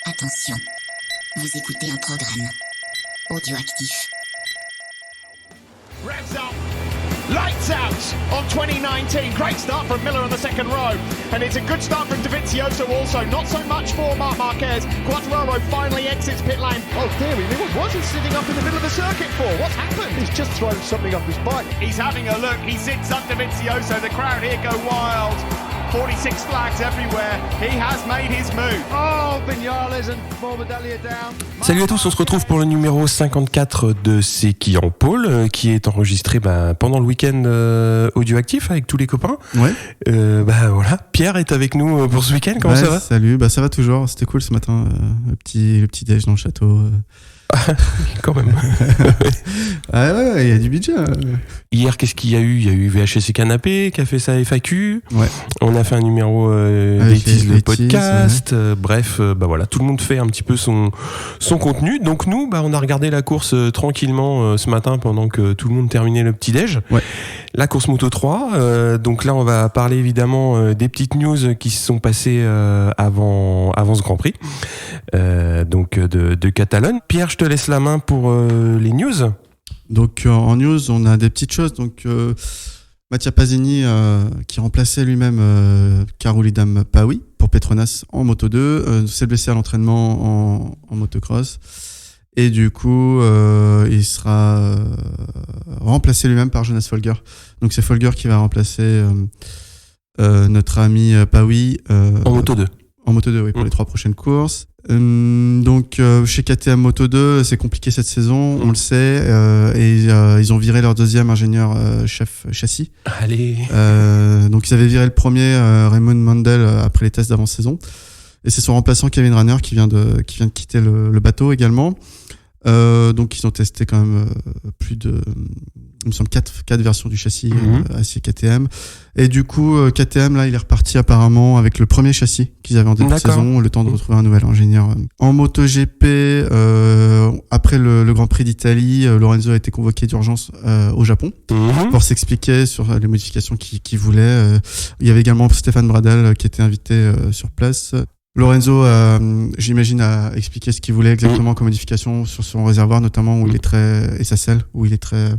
Attention, vous écoutez un programme audioactif. Revs up, lights out on 2019. Great start from Miller on the second row, and it's a good start from Dovizioso also. Not so much for Marc Marquez. Quartararo finally exits pit lane. Oh dear me, what's he sitting up in the middle of the circuit for? What's happened? He's just thrown something off his bike. He's having a look. He sits up Dovizioso. The crowd here go wild. 46 flags everywhere. He has made his move. Oh, Vignales and Morbidelli are down. Salut à tous, on se retrouve pour le numéro 54 de C'est qui en pôle, qui est enregistré pendant le week-end audioactif avec tous les copains. Ouais. Voilà, Pierre est avec nous pour ce week-end, comment ça va ? Salut, ça va toujours, c'était cool ce matin, le petit déj dans le château. Quand même. Ouais, il y a du budget. Hier, qu'est-ce qu'il y a eu ? Il y a eu VHS et Canapé qui a fait sa FAQ. Ouais. On a fait un numéro Bêtise le podcast. Ouais. Bref, voilà, tout le monde fait un petit peu son contenu. Donc nous, on a regardé la course tranquillement ce matin pendant que tout le monde terminait le petit-déj. Ouais. La course Moto 3. Donc là, on va parler évidemment des petites news qui se sont passées avant ce Grand Prix de Catalogne. Pierre, je te laisse la main pour les news. Donc en news, on a des petites choses. Donc Mattia Pasini qui remplaçait lui-même Karolidam Pawi pour Petronas en Moto 2, s'est blessé à l'entraînement en motocross. Et du coup, il sera remplacé lui-même par Jonas Folger. Donc c'est Folger qui va remplacer notre ami Pawi en Moto 2. En Moto 2, oui, pour les 3 prochaines courses. Donc chez KTM Moto 2, c'est compliqué cette saison, on le sait, et ils ont viré leur deuxième ingénieur chef châssis. Allez. Donc ils avaient viré le premier, Raymond Mandel, après les tests d'avant-saison, et c'est son remplaçant Kevin Rainer qui vient de quitter le bateau également. Donc ils ont testé quand même plus de, il me semble 4 versions du châssis acier KTM, et du coup KTM là il est reparti apparemment avec le premier châssis qu'ils avaient en début de saison, le temps de retrouver un nouvel ingénieur. En MotoGP, après le Grand Prix d'Italie, Lorenzo a été convoqué d'urgence au Japon pour s'expliquer sur les modifications qu'il voulait. Il y avait également Stéphane Bradel qui était invité sur place. Lorenzo, j'imagine, a expliqué ce qu'il voulait exactement comme modification sur son réservoir, notamment où il est très, et sa selle, où il est très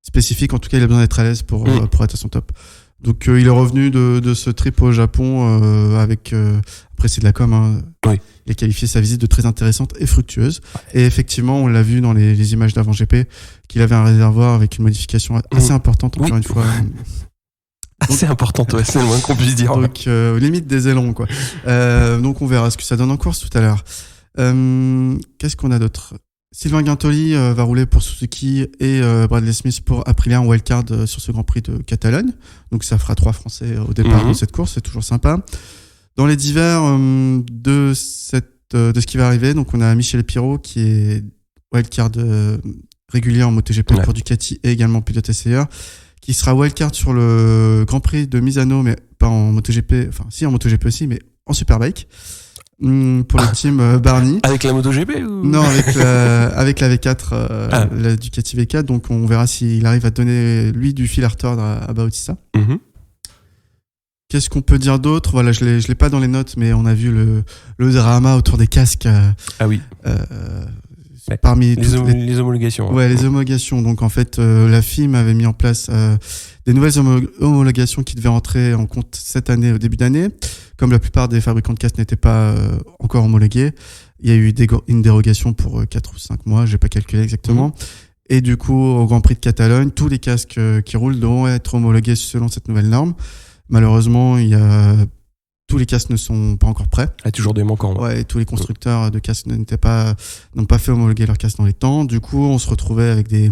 spécifique. En tout cas, il a besoin d'être à l'aise pour être à son top. Donc, il est revenu de ce trip au Japon avec, après c'est de la com, oui. Il a qualifié sa visite de très intéressante et fructueuse. Et effectivement, on l'a vu dans les images d'avant GP, qu'il avait un réservoir avec une modification assez importante, encore une fois. C'est important, ouais, c'est le moins qu'on puisse dire. Donc, limite des élans, quoi. Donc, on verra ce que ça donne en course tout à l'heure. Qu'est-ce qu'on a d'autre ? Sylvain Guintoli va rouler pour Suzuki et Bradley Smith pour Aprilia en wildcard sur ce Grand Prix de Catalogne. Donc, ça fera 3 Français au départ de cette course, c'est toujours sympa. Dans les divers de ce qui va arriver, donc on a Michel Pirot qui est wildcard régulier en MotoGP pour Ducati et également pilote essayeur, qui sera wildcard sur le Grand Prix de Misano, mais pas en MotoGP, enfin si en MotoGP aussi, mais en Superbike, pour le team Barni. Avec la MotoGP ou... Non, avec la V4, la Ducati V4, donc on verra s'il arrive à donner, lui, du fil à retordre à Bautista. Qu'est-ce qu'on peut dire d'autre ? Voilà, je l'ai pas dans les notes, mais on a vu le drama autour des casques. Oui. Parmi les homologations. Ouais, les homologations. Donc en fait, la FIM avait mis en place des nouvelles homologations qui devaient entrer en compte cette année, au début d'année. Comme la plupart des fabricants de casques n'étaient pas encore homologués, il y a eu une dérogation pour 4 ou 5 mois, j'ai pas calculé exactement. Et du coup, au Grand Prix de Catalogne, tous les casques qui roulent devront être homologués selon cette nouvelle norme. Malheureusement, tous les casques ne sont pas encore prêts. Il y a toujours des manquants. Ouais, et tous les constructeurs de casques n'ont pas fait homologuer leurs casques dans les temps. Du coup, on se retrouvait avec des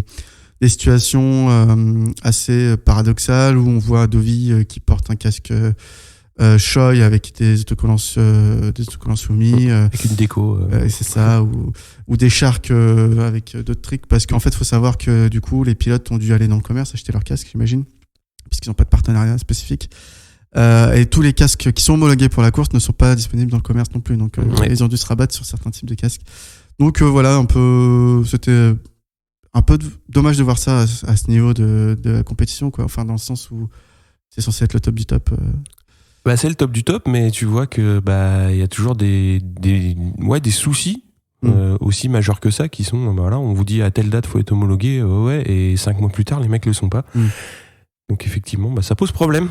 situations assez paradoxales où on voit Dovi qui porte un casque Shoei avec des autocollants soumis. Avec une déco. C'est ça, ou des Shark avec d'autres tricks. Parce qu'en fait, il faut savoir que du coup, les pilotes ont dû aller dans le commerce acheter leurs casques, j'imagine, parce qu'ils n'ont pas de partenariat spécifique. Et tous les casques qui sont homologués pour la course ne sont pas disponibles dans le commerce non plus, donc ils ont dû se rabattre sur certains types de casques. Donc voilà, c'était un peu dommage de voir ça à ce niveau de la compétition, quoi. Enfin, dans le sens où c'est censé être le top du top. Bah, c'est le top du top, mais tu vois que il y a toujours des soucis aussi majeurs que ça qui sont voilà, on vous dit à telle date faut être homologué, et 5 mois plus tard les mecs le sont pas. Donc effectivement, ça pose problème.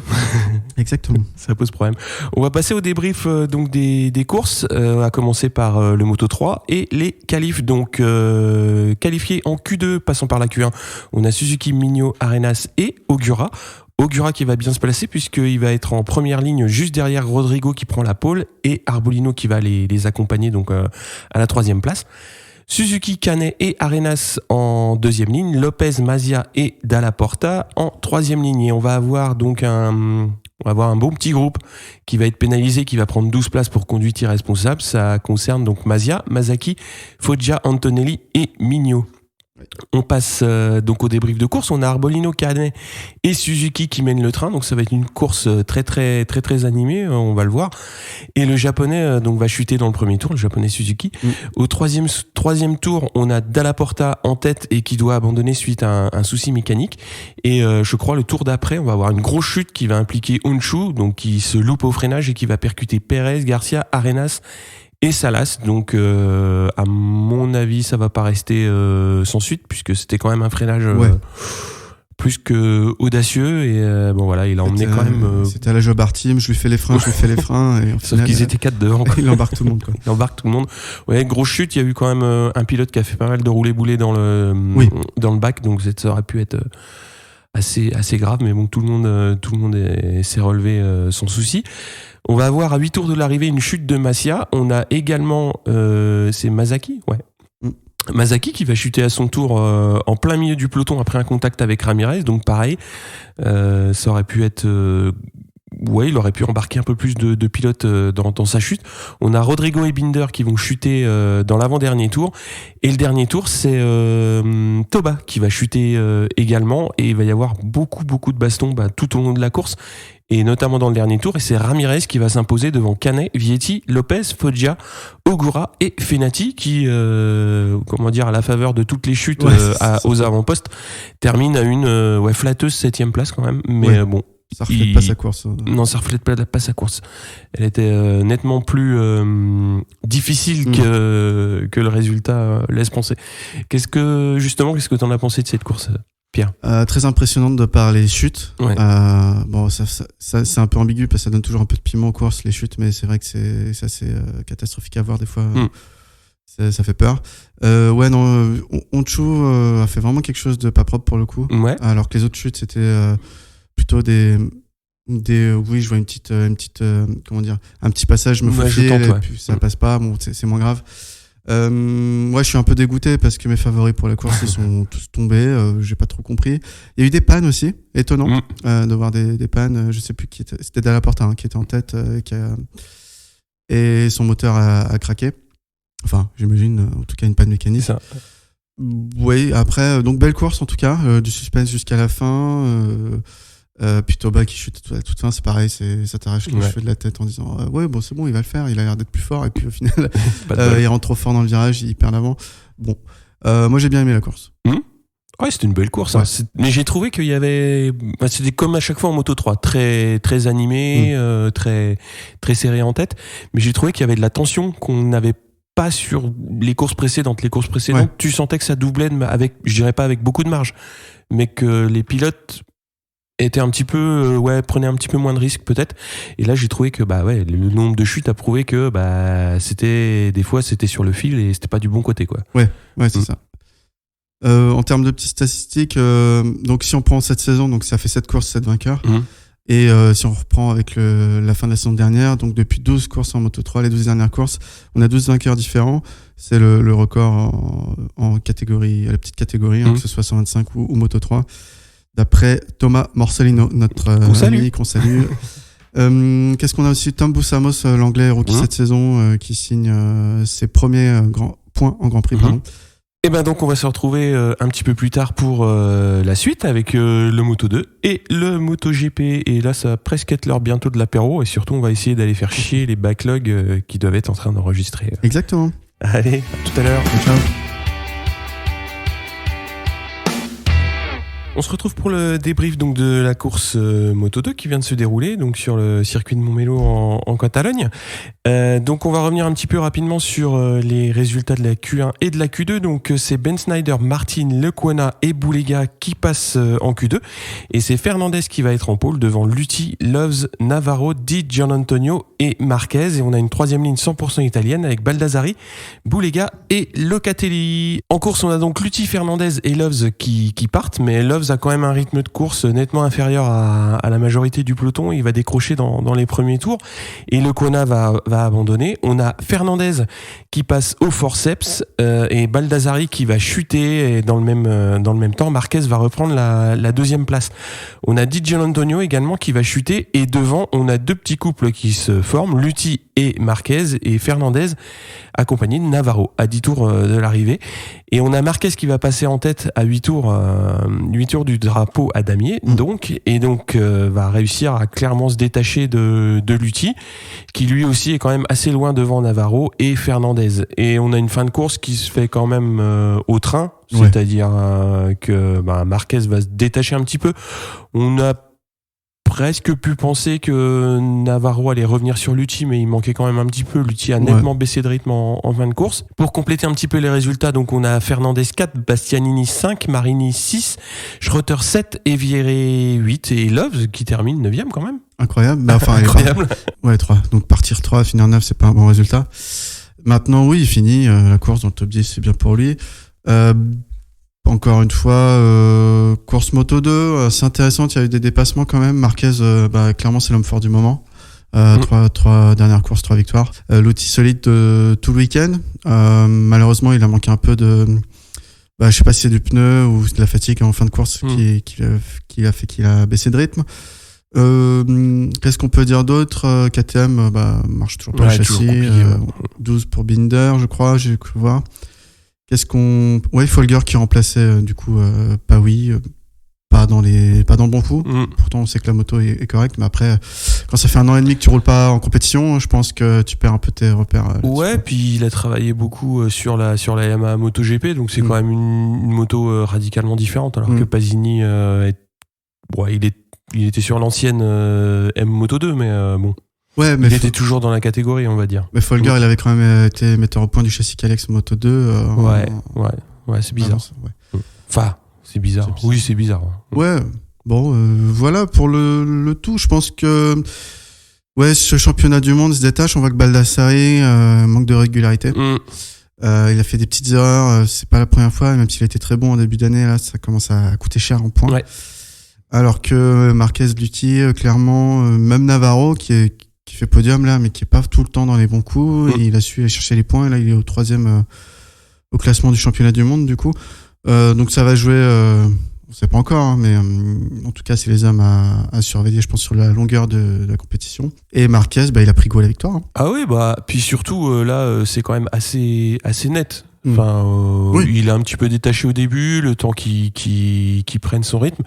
Exactement. Ça pose problème. On va passer au débrief donc des courses. On va commencer par le Moto 3 et les qualifs. Donc qualifiés en Q2, passant par la Q1, on a Suzuki, Migno, Arenas et Ogura. Ogura qui va bien se placer puisqu'il va être en première ligne juste derrière Rodrigo qui prend la pole et Arbolino qui va les accompagner donc à la 3e place. Suzuki, Canet et Arenas en 2e ligne, Lopez, Mazia et Dalla Porta en 3e ligne. Et on va avoir donc un bon petit groupe qui va être pénalisé, qui va prendre 12 places pour conduite irresponsable. Ça concerne donc Mazia, Masaki, Foggia, Antonelli et Migno. On passe donc au débrief de course. On a Arbolino, Canet et Suzuki qui mènent le train. Donc ça va être une course très très très très animée. On va le voir. Et le japonais donc va chuter dans le premier tour. Le japonais Suzuki. Au troisième tour, on a Dalla Porta en tête et qui doit abandonner suite à un souci mécanique. Et je crois le tour d'après, on va avoir une grosse chute qui va impliquer Honshu, donc qui se loupe au freinage et qui va percuter Perez, Garcia, Arenas et Salas. Donc à mon avis ça va pas rester sans suite puisque c'était quand même un freinage plus que audacieux et bon voilà, il a emmené quand même c'était à la Joe Bartim, je lui fais les freins et sauf final, qu'ils étaient 4 devant quoi. Il embarque tout le monde quoi. Il embarque tout le monde. Ouais, grosse chute, il y a eu quand même un pilote qui a fait pas mal de roulé-boulé dans le bac, donc ça aurait pu être assez grave, mais bon, tout le monde s'est relevé sans souci. On va avoir à 8 tours de l'arrivée une chute de Massia. On a également c'est Masaki, Masaki qui va chuter à son tour en plein milieu du peloton après un contact avec Ramirez. Donc pareil, ça aurait pu être il aurait pu embarquer un peu plus de pilotes dans sa chute. On a Rodrigo et Binder qui vont chuter dans l'avant-dernier tour. Et le dernier tour, c'est Toba qui va chuter également. Et il va y avoir beaucoup de bastons tout au long de la course. Et notamment dans le dernier tour. Et c'est Ramirez qui va s'imposer devant Canet, Vietti, Lopez, Foggia, Ogura et Fenati qui, à la faveur de toutes les chutes aux avant-postes, termine à une flatteuse 7e place quand même. Mais bon. Ça reflète pas sa course. Non, ça reflète pas sa course. Elle était nettement plus difficile que le résultat laisse penser. Qu'est-ce que t'en as pensé de cette course, Pierre ? Très impressionnante de par les chutes. Ouais. Bon, ça c'est un peu ambigu parce que ça donne toujours un peu de piment aux courses, les chutes, mais c'est vrai que c'est assez catastrophique à voir des fois. Ça fait peur. Honshu a fait vraiment quelque chose de pas propre pour le coup. Ouais. Alors que les autres chutes, c'était plutôt je vois une petite un petit passage, je me faufile et puis ça passe pas, bon c'est moins grave. Je suis un peu dégoûté parce que mes favoris pour la course ils sont tous tombés, j'ai pas trop compris. Il y a eu des pannes aussi, étonnant de voir des pannes, je sais plus qui était, c'était Dalla Porta qui était en tête et son moteur a craqué. Enfin, j'imagine en tout cas une panne mécanique. Ça. Oui, après donc belle course en tout cas, du suspense jusqu'à la fin. Puis Toba qui chute à toute fin, c'est pareil, ça t'arrache les cheveux de la tête en disant c'est bon, il va le faire, il a l'air d'être plus fort, et puis au final il rentre trop fort dans le virage, il perd l'avant. Bon, moi j'ai bien aimé la course. Ouais, c'était une belle course. Ouais. Mais j'ai trouvé qu'il y avait, c'était comme à chaque fois en Moto 3, très très animé, très très serré en tête. Mais j'ai trouvé qu'il y avait de la tension qu'on n'avait pas sur les courses précédentes. Tu sentais que ça doublait avec, je dirais pas avec beaucoup de marge, mais que les pilotes était un petit peu prenait un petit peu moins de risques peut-être, et là j'ai trouvé que le nombre de chutes a prouvé que des fois c'était sur le fil et c'était pas du bon côté quoi. C'est ça. En termes de petites statistiques, donc si on prend cette saison, donc ça fait 7 courses, 7 vainqueurs. Et si on reprend avec la fin de la saison dernière, donc depuis 12 courses en Moto 3, les 12 dernières courses, on a 12 vainqueurs différents. C'est le record en catégorie, la petite catégorie, que ce soit 125 ou Moto 3. D'après Thomas Morcellino, notre ami qu'on salue. Qu'est-ce qu'on a aussi? Tom Boussamos, l'anglais rookie cette saison, qui signe ses premiers grands points en Grand Prix. Et donc on va se retrouver un petit peu plus tard pour la suite avec le Moto 2 et le Moto GP. Et là ça va presque être l'heure bientôt de l'apéro, et surtout on va essayer d'aller faire chier les backlogs qui doivent être en train d'enregistrer. Exactement. Allez, à tout à l'heure. Ciao. On se retrouve pour le débrief donc de la course Moto2 qui vient de se dérouler donc sur le circuit de Montmeló en Catalogne. Donc on va revenir un petit peu rapidement sur les résultats de la Q1 et de la Q2. Donc c'est Ben Snyder, Martin, Lecuona et Boulega qui passent en Q2 et c'est Fernandez qui va être en pole devant Lutti, Loves, Navarro, Di Gianantonio et Marquez. Et on a une troisième ligne 100% italienne avec Baldassari, Boulega et Locatelli. En course on a donc Lutti, Fernandez et Loves qui partent, mais Loves a quand même un rythme de course nettement inférieur à la majorité du peloton. Il va décrocher dans les premiers tours et Lecuona va abandonner. On a Fernandez qui passe au forceps et Baldassari qui va chuter et dans le même temps Marquez va reprendre la deuxième place. On a Di Gianantonio également qui va chuter et devant on a deux petits couples qui se forment, Lutti et Marquez et Fernandez accompagné de Navarro à 10 tours de l'arrivée. Et on a Marquez qui va passer en tête à 8 tours du drapeau à damier, donc va réussir à clairement se détacher de Lutti, qui lui aussi est quand même assez loin devant Navarro et Fernandez. Et on a une fin de course qui se fait quand même au train, c'est-à-dire que Marquez va se détacher un petit peu. On a presque pu penser que Navarro allait revenir sur Lutti, mais il manquait quand même un petit peu. Lutti a nettement baissé de rythme en fin de course. Pour compléter un petit peu les résultats, donc on a Fernandez 4, Bastianini 5, Marini 6, Schroeter 7, Eviere 8 et Loves qui termine 9e quand même. Incroyable. Incroyable. 3. Donc partir 3, finir 9, c'est pas un bon résultat. Maintenant, oui, il finit la course dans le top 10, c'est bien pour lui. Encore une fois, course moto 2, c'est intéressant, il y a eu des dépassements quand même. Marquez, clairement, c'est l'homme fort du moment. Trois dernières courses, 3 victoires. L'outil solide de tout le week-end. Malheureusement, il a manqué un peu de... je sais pas si c'est du pneu ou de la fatigue en fin de course qui a fait qu'il a baissé de rythme. Qu'est-ce qu'on peut dire d'autre? KTM marche toujours pas le châssis. 12 pour Binder, je crois, j'ai cru voir. Folger qui remplaçait Pawi, pas dans le bon coup. Pourtant on sait que la moto est correcte, mais après quand ça fait 1 an et demi que tu roules pas en compétition, je pense que tu perds un peu tes repères. Puis il a travaillé beaucoup sur la Yamaha MotoGP, donc c'est quand même une moto radicalement différente, alors que Pasini il était sur l'ancienne M Moto2, mais bon. Ouais, mais il était toujours dans la catégorie, on va dire. Mais Folger, il avait quand même été metteur au point du châssis Kalex Moto 2. C'est bizarre. Enfin, c'est bizarre. Oui, c'est bizarre. Ouais, bon, voilà pour le tout. Je pense que ce championnat du monde se détache. On voit que Baldassari manque de régularité. Il a fait des petites erreurs. C'est pas la première fois, même s'il a été très bon en début d'année. Là, ça commence à coûter cher en points. Ouais. Alors que Marquez, Lutti, clairement, même Navarro qui fait podium là, mais qui est pas tout le temps dans les bons coups. Et il a su aller chercher les points. Et là, il est au 3e au classement du championnat du monde, du coup. Donc ça va jouer, on sait pas encore, mais en tout cas, c'est les hommes à surveiller, je pense, sur la longueur de la compétition. Et Marquez, il a pris goût à la victoire. Ah oui, puis surtout, là, c'est quand même assez net. Enfin, il a un petit peu détaché au début, le temps qu'il prenne son rythme.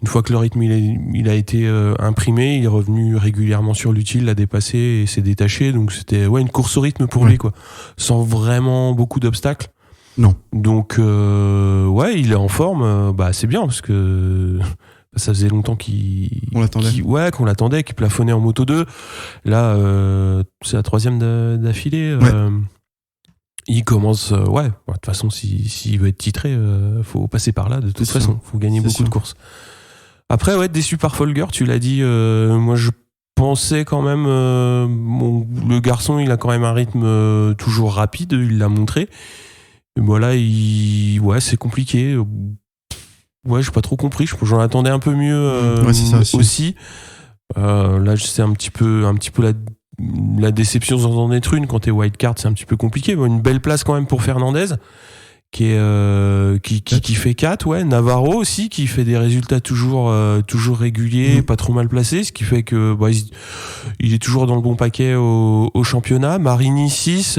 Une fois que le rythme il a été imprimé, il est revenu régulièrement sur l'utile, l'a dépassé et s'est détaché. Donc c'était une course au rythme pour lui, quoi, sans vraiment beaucoup d'obstacles. Non. Donc il est en forme. C'est bien parce que ça faisait longtemps qu'on l'attendait, qu'il plafonnait en Moto 2. Là, c'est la 3e d'affilée. Il commence, de toute façon, s'il veut être titré, faut passer par là, de toute façon. Faut gagner beaucoup de courses. Après, déçu par Folger, tu l'as dit, moi je pensais quand même, le garçon, il a quand même un rythme toujours rapide, il l'a montré. Et voilà, c'est compliqué. J'ai pas trop compris, j'en attendais un peu mieux aussi. Là, c'est un petit peu la déception sans en être une. Quand t'es wildcard, c'est un petit peu compliqué. Une belle place quand même pour Fernandez qui fait 4. Navarro aussi qui fait des résultats toujours réguliers, pas trop mal placés, ce qui fait que il est toujours dans le bon paquet au championnat. Marini 6.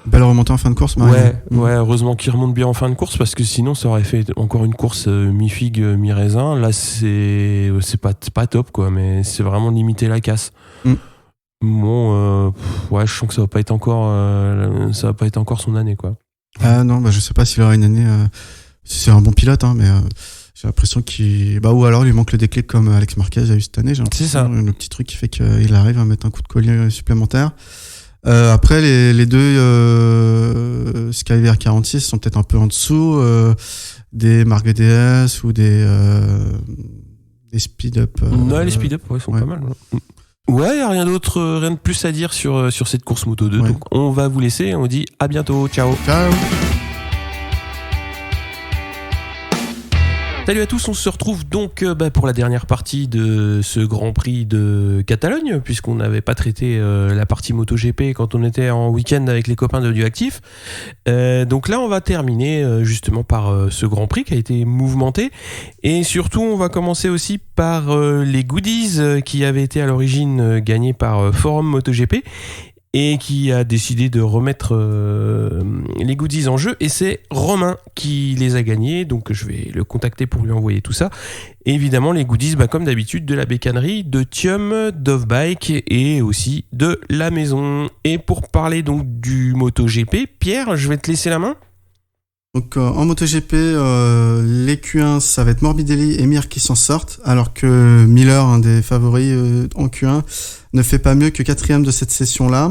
Belle remontée en fin de course, Marini. Heureusement qu'il remonte bien en fin de course, parce que sinon ça aurait fait encore une course mi-figue mi-raisin. Là c'est pas top, quoi, mais c'est vraiment limiter la casse. Bon, je sens que ça va pas être encore son année, quoi. Ah non, je sais pas s'il aura une année. C'est un bon pilote, mais J'ai l'impression ou alors il lui manque le déclic comme Alex Marquez a eu cette année. C'est ça. Le petit truc qui fait qu'il arrive à mettre un coup de collier supplémentaire. Après, les deux Skyver 46 sont peut-être un peu en dessous des Mercedes ou des Speed Up. Non, les Speed Up sont pas mal. Ouais, rien de plus à dire sur cette course Moto 2. Ouais. Donc on va vous laisser, on vous dit à bientôt. Ciao. Ciao. Salut à tous, on se retrouve donc pour la dernière partie de ce Grand Prix de Catalogne, puisqu'on n'avait pas traité la partie MotoGP quand on était en week-end avec les copains de Audioactif. Donc là, on va terminer justement par ce Grand Prix qui a été mouvementé. Et surtout, on va commencer aussi par les goodies qui avaient été à l'origine gagnés par Forum MotoGP. Et qui a décidé de remettre les goodies en jeu, et c'est Romain qui les a gagnés, donc je vais le contacter pour lui envoyer tout ça. Et évidemment les goodies, comme d'habitude, de la bécannerie, de Thium, d'Offbike et aussi de la maison. Et pour parler donc du MotoGP, Pierre, je vais te laisser la main. Donc en MotoGP, les Q1, ça va être Morbidelli et Mir qui s'en sortent, alors que Miller, un des favoris en Q1, ne fait pas mieux que 4e de cette session-là.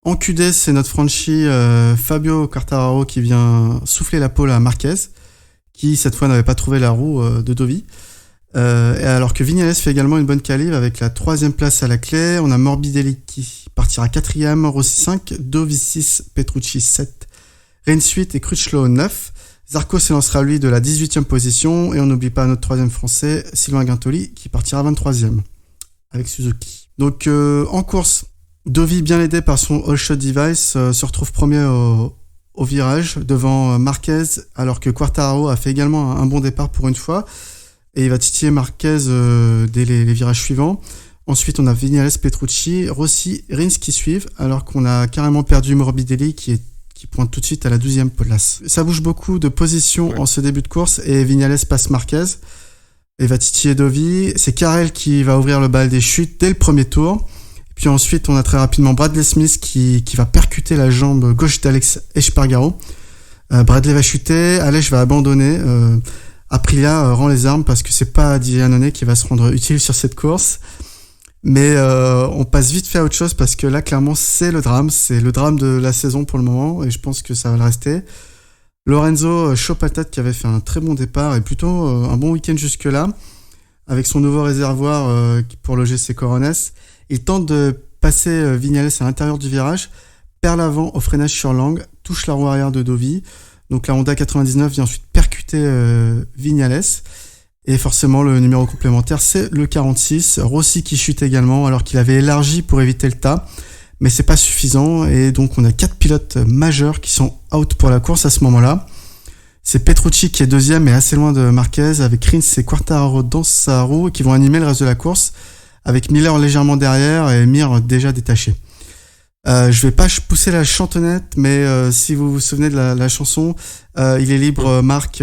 En QD, c'est notre Franchi Fabio Quartararo qui vient souffler la pole à Marquez, qui cette fois n'avait pas trouvé la roue de Dovi. Et alors que Viñales fait également une bonne qualif avec la 3e place à la clé. On a Morbidelli qui partira 4e, Rossi 5, Dovi 6, Petrucci 7, Rins 8 et Crutchlow 9. Zarco s'élancera lui de la 18e position, et on n'oublie pas notre 3e français, Sylvain Guintoli, qui partira 23e avec Suzuki. Donc en course, Dovi, bien aidé par son all-shot device, se retrouve premier au virage devant Marquez, alors que Quartararo a fait également un bon départ pour une fois, et il va titiller Marquez dès les virages suivants. Ensuite, on a Viñales, Petrucci, Rossi, Rins qui suivent, alors qu'on a carrément perdu Morbidelli qui pointe tout de suite à la 12e place. Ça bouge beaucoup de positions en ce début de course, et Viñales passe Marquez et va titiller Dovi. C'est Carrel qui va ouvrir le bal des chutes dès le premier tour. Puis ensuite, on a très rapidement Bradley Smith qui va percuter la jambe gauche d'Alex Espargaro. Bradley va chuter, Aleix va abandonner. Aprilia rend les armes parce que c'est pas Giannone qui va se rendre utile sur cette course. Mais on passe vite fait à autre chose parce que là, clairement, c'est le drame de la saison pour le moment, et je pense que ça va le rester. Lorenzo Chaud-Patate, qui avait fait un très bon départ et plutôt un bon week-end jusque-là, avec son nouveau réservoir pour le GC Corones, il tente de passer Viñales à l'intérieur du virage, perd l'avant au freinage sur l'angle, touche la roue arrière de Dovi. Donc la Honda 99 vient ensuite percuter Viñales. Et forcément, le numéro complémentaire, c'est le 46. Rossi qui chute également, alors qu'il avait élargi pour éviter le tas. Mais c'est pas suffisant. Et donc, on a 4 pilotes majeurs qui sont out pour la course à ce moment-là. C'est Petrucci qui est deuxième et assez loin de Marquez, avec Rins et Quartararo dans sa roue, qui vont animer le reste de la course, avec Miller légèrement derrière et Mir déjà détaché. Je vais pas pousser la chantonnette, mais si vous vous souvenez de la chanson, il est libre Marc,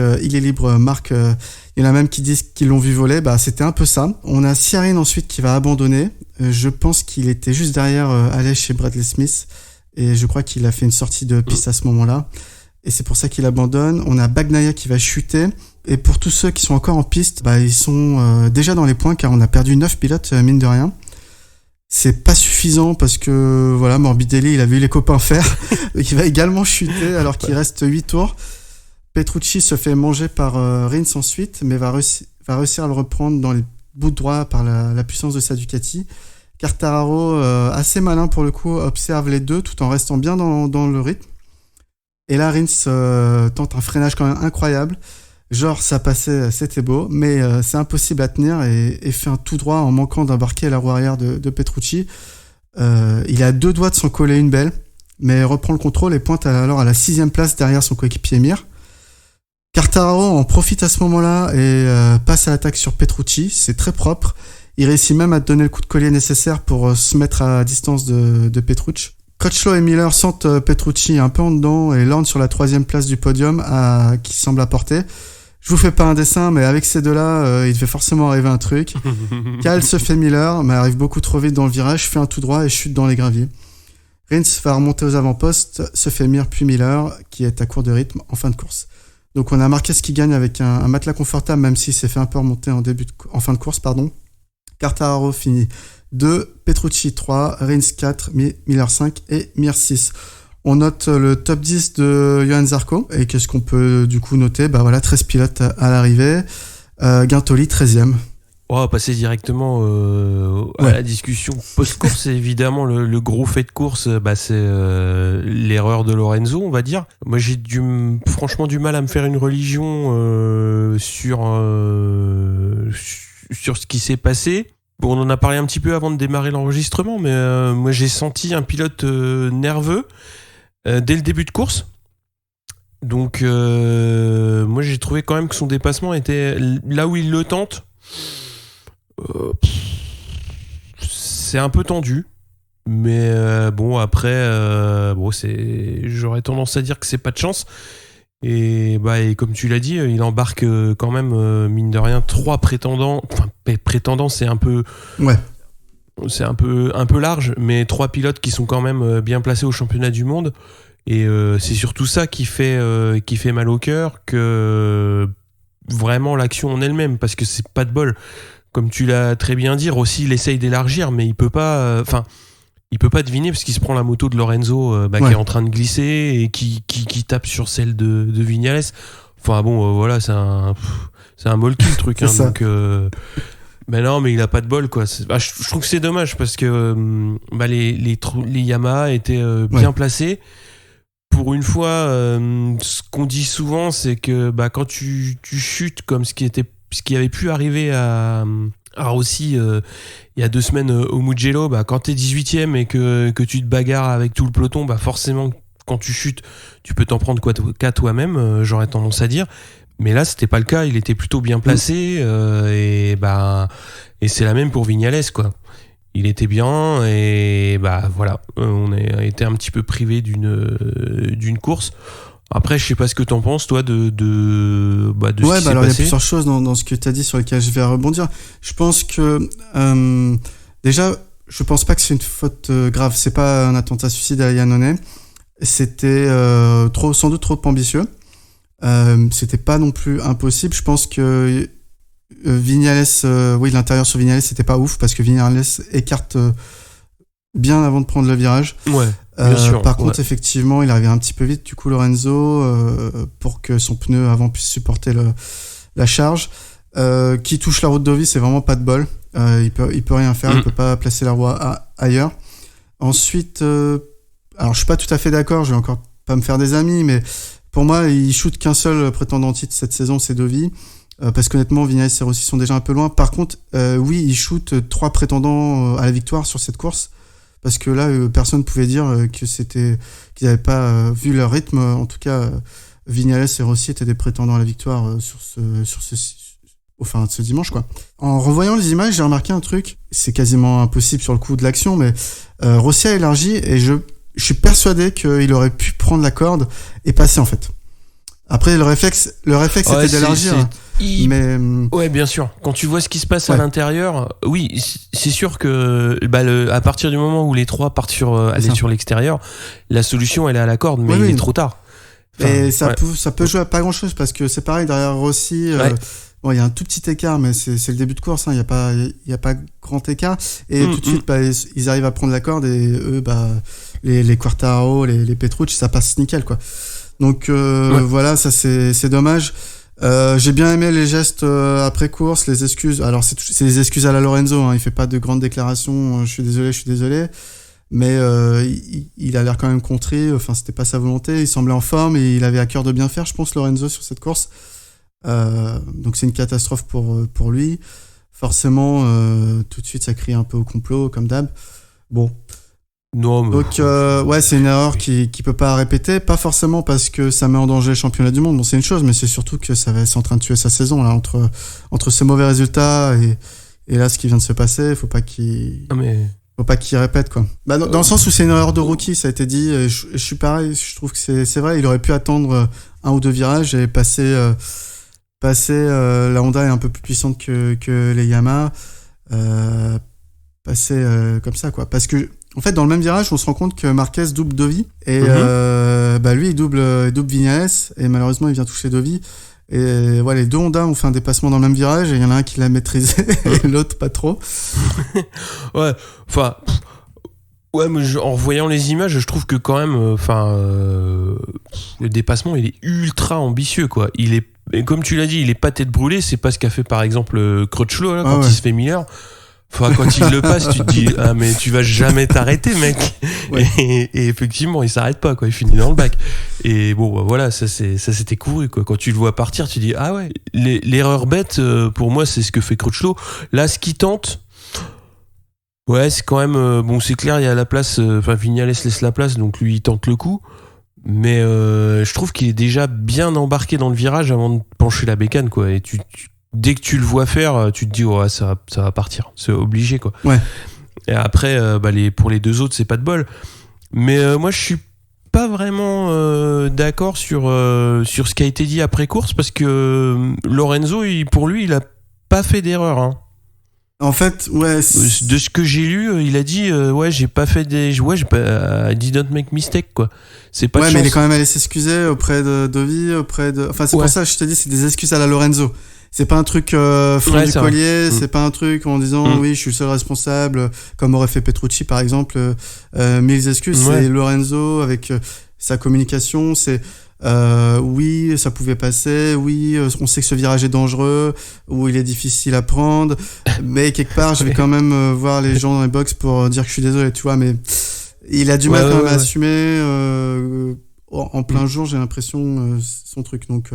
il y en a même qui disent qu'ils l'ont vu voler, c'était un peu ça. On a Ciarin ensuite qui va abandonner. Je pense qu'il était juste derrière Aleix et Bradley Smith, et je crois qu'il a fait une sortie de piste à ce moment-là, et c'est pour ça qu'il abandonne. On a Bagnaia qui va chuter, et pour tous ceux qui sont encore en piste, ils sont déjà dans les points, car on a perdu 9 pilotes, mine de rien. C'est pas suffisant parce que voilà, Morbidelli, il a vu les copains faire, donc il va également chuter alors qu'il reste 8 tours. Petrucci se fait manger par Rins ensuite, mais va réussir à le reprendre dans les bouts droits par la puissance de sa Ducati. Quartararo, assez malin pour le coup, observe les deux tout en restant bien dans le rythme. Et là, Rins tente un freinage quand même incroyable. Genre, ça passait, c'était beau, mais c'est impossible à tenir et fait un tout droit en manquant d'embarquer la roue arrière de Petrucci. Il a 2 doigts de s'en coller une belle, mais reprend le contrôle et pointe alors à la 6e place derrière son coéquipier Mir. Quartararo en profite à ce moment-là et passe à l'attaque sur Petrucci. C'est très propre. Il réussit même à donner le coup de collier nécessaire pour se mettre à distance de Petrucci. Crutchlow et Miller sentent Petrucci un peu en dedans et landent sur la 3e place du podium qui semble apporter. Je vous fais pas un dessin, mais avec ces deux-là, il devait forcément arriver un truc. Kyle se fait Miller, mais arrive beaucoup trop vite dans le virage, fait un tout droit et chute dans les graviers. Rins va remonter aux avant-postes, se fait Mir puis Miller, qui est à court de rythme en fin de course. Donc on a Marquez qui gagne avec un matelas confortable, même s'il s'est fait un peu remonter en fin de course, pardon. Quartararo finit 2, Petrucci 3, Rins 4, Miller 5 et Mir 6. On note le top 10 de Johan Zarco. Et qu'est-ce qu'on peut du coup noter ? 13 pilotes à l'arrivée. Guintoli 13e. On va passer directement à la discussion post-course. Évidemment, le gros fait de course, c'est l'erreur de Lorenzo, on va dire. Moi, j'ai franchement du mal à me faire une religion sur ce qui s'est passé. Bon, on en a parlé un petit peu avant de démarrer l'enregistrement, mais moi, j'ai senti un pilote nerveux dès le début de course. Donc, moi, j'ai trouvé quand même que son dépassement était là où il le tente. C'est un peu tendu, mais bon après j'aurais tendance à dire que c'est pas de chance et comme tu l'as dit, il embarque quand même mine de rien 3 prétendants, enfin prétendants c'est un peu c'est un peu large, mais 3 pilotes qui sont quand même bien placés au championnat du monde et c'est surtout ça qui fait mal au cœur que vraiment l'action en elle-même, parce que c'est pas de bol. Comme tu l'as très bien dit, Rossi il essaye d'élargir, mais il peut pas deviner parce qu'il se prend la moto de Lorenzo qui est en train de glisser et qui tape sur celle de Viñales. Enfin bon, voilà, c'est un molki le truc. Donc, mais non, mais il a pas de bol quoi. Je trouve que c'est dommage parce que les Yamaha étaient bien placés. Pour une fois, ce qu'on dit souvent, c'est que quand tu chutes comme ce qui avait pu arriver à Rossi il y a 2 semaines au Mugello, quand t'es 18ème et que tu te bagarres avec tout le peloton, forcément quand tu chutes tu peux t'en prendre qu'à toi-même, j'aurais tendance à dire, mais là c'était pas le cas, il était plutôt bien placé et c'est la même pour Viñales quoi. Il était bien et voilà, on a été un petit peu privé d'une course. Après, je sais pas ce que t'en penses, toi, de ce qui s'est passé. Alors il y a plusieurs choses dans ce que t'as dit sur lesquelles je vais rebondir. Je pense que déjà, je pense pas que c'est une faute grave. C'est pas un attentat suicide à Iannone. C'était sans doute trop ambitieux. C'était pas non plus impossible. Je pense que Viñales, l'intérieur sur Viñales, c'était pas ouf parce que Viñales écarte bien avant de prendre le virage. Ouais. Bien sûr, par contre, effectivement, il arrivait un petit peu vite, du coup, Lorenzo, pour que son pneu avant puisse supporter la charge. Qui touche la route d'Ovi, c'est vraiment pas de bol. Il peut rien faire, il peut pas placer la roue ailleurs. Ensuite, alors je suis pas tout à fait d'accord, je vais encore pas me faire des amis, mais pour moi, il shoot qu'un seul prétendant titre cette saison, c'est Dovi. Parce qu'honnêtement, Viñales et Rossi sont déjà un peu loin. Par contre, oui, il shoot 3 prétendants à la victoire sur cette course. Parce que là, personne ne pouvait dire qu'ils n'avaient pas vu leur rythme. En tout cas, Viñales et Rossi étaient des prétendants à la victoire sur ce dimanche, quoi. En revoyant les images, j'ai remarqué un truc. C'est quasiment impossible sur le coup de l'action, mais Rossi a élargi et je suis persuadé qu'il aurait pu prendre la corde et passer, en fait. Après, le réflexe c'était d'élargir. Mais ouais, bien sûr. Quand tu vois ce qui se passe à l'intérieur, oui, c'est sûr que à partir du moment où les 3 partent sur l'extérieur, la solution elle est à la corde, mais il est trop tard. Enfin, et ça peut jouer à pas grand chose parce que c'est pareil derrière Rossi. Bon, il y a un tout petit écart, mais c'est le début de course. Il y a pas grand écart. Et tout de suite, ils arrivent à prendre la corde et eux, les Quartararo, les Petrucci, ça passe nickel, quoi. Donc voilà, ça c'est dommage. J'ai bien aimé les gestes après course, les excuses. Alors c'est les excuses à la Lorenzo, hein. Il fait pas de grandes déclarations. Je suis désolé. Mais il a l'air quand même contré. Enfin, c'était pas sa volonté. Il semblait en forme et il avait à cœur de bien faire, je pense, Lorenzo sur cette course. Donc c'est une catastrophe pour lui. Forcément, tout de suite ça crie un peu au complot, comme d'hab. Bon. Non, mais... Donc c'est une erreur qui peut pas répéter, pas forcément parce que ça met en danger le championnat du monde, bon c'est une chose, mais c'est surtout que c'est en train de tuer sa saison là, entre ce mauvais résultat et là ce qui vient de se passer, faut pas qu'il répète, quoi. Dans le sens où c'est une erreur de rookie, ça a été dit, je suis pareil, je trouve que c'est vrai, il aurait pu attendre 1 ou 2 virages et passer la Honda est un peu plus puissante que les Yamaha, passer comme ça, quoi, parce que En fait, dans le même virage, on se rend compte que Marquez double Dovi et lui il double Viñales et malheureusement il vient toucher Dovi. Et voilà, les deux Honda ont fait un dépassement dans le même virage et il y en a un qui l'a maîtrisé et l'autre pas trop. Ouais, enfin, mais en voyant les images, je trouve que quand même, le dépassement il est ultra ambitieux quoi. Il est, et comme tu l'as dit, il est pas tête brûlée. C'est pas ce qu'a fait par exemple Crutchlow là, quand il se fait Miller. Enfin, quand il le passe, tu te dis ah mais tu vas jamais t'arrêter mec. Ouais. Et effectivement il s'arrête pas quoi, il finit dans le bac. Et bon voilà, ça c'était couru quoi. Quand tu le vois partir, tu dis ah ouais. L'erreur bête pour moi c'est ce que fait Crutchlow. Là ce qu'il tente, ouais c'est quand même bon, c'est clair, il y a la place, Viñales laisse la place, donc lui il tente le coup. Mais je trouve qu'il est déjà bien embarqué dans le virage avant de pencher la bécane quoi. Et dès que tu le vois faire, tu te dis ouais ça va partir, c'est obligé quoi. Ouais. Et après pour les deux autres c'est pas de bol. Mais moi je suis pas vraiment d'accord sur ce qui a été dit après course, parce que Lorenzo pour lui il a pas fait d'erreur hein. En fait, ouais. De ce que j'ai lu, il a dit j'ai pas fait I didn't make mistake quoi. C'est pas de chance. Mais il est quand même allé s'excuser auprès de Dovi, enfin c'est pour ça que je te dis, c'est des excuses à la Lorenzo. C'est pas un truc fond du collier, c'est pas un truc en disant oui je suis le seul responsable, comme aurait fait Petrucci par exemple. Mille excuses, c'est Lorenzo avec sa communication, c'est oui ça pouvait passer, oui on sait que ce virage est dangereux, ou il est difficile à prendre, mais quelque part je vais quand même voir les gens dans les box pour dire que je suis désolé, tu vois, mais il a du mal quand même à assumer en plein jour, j'ai l'impression, son truc, donc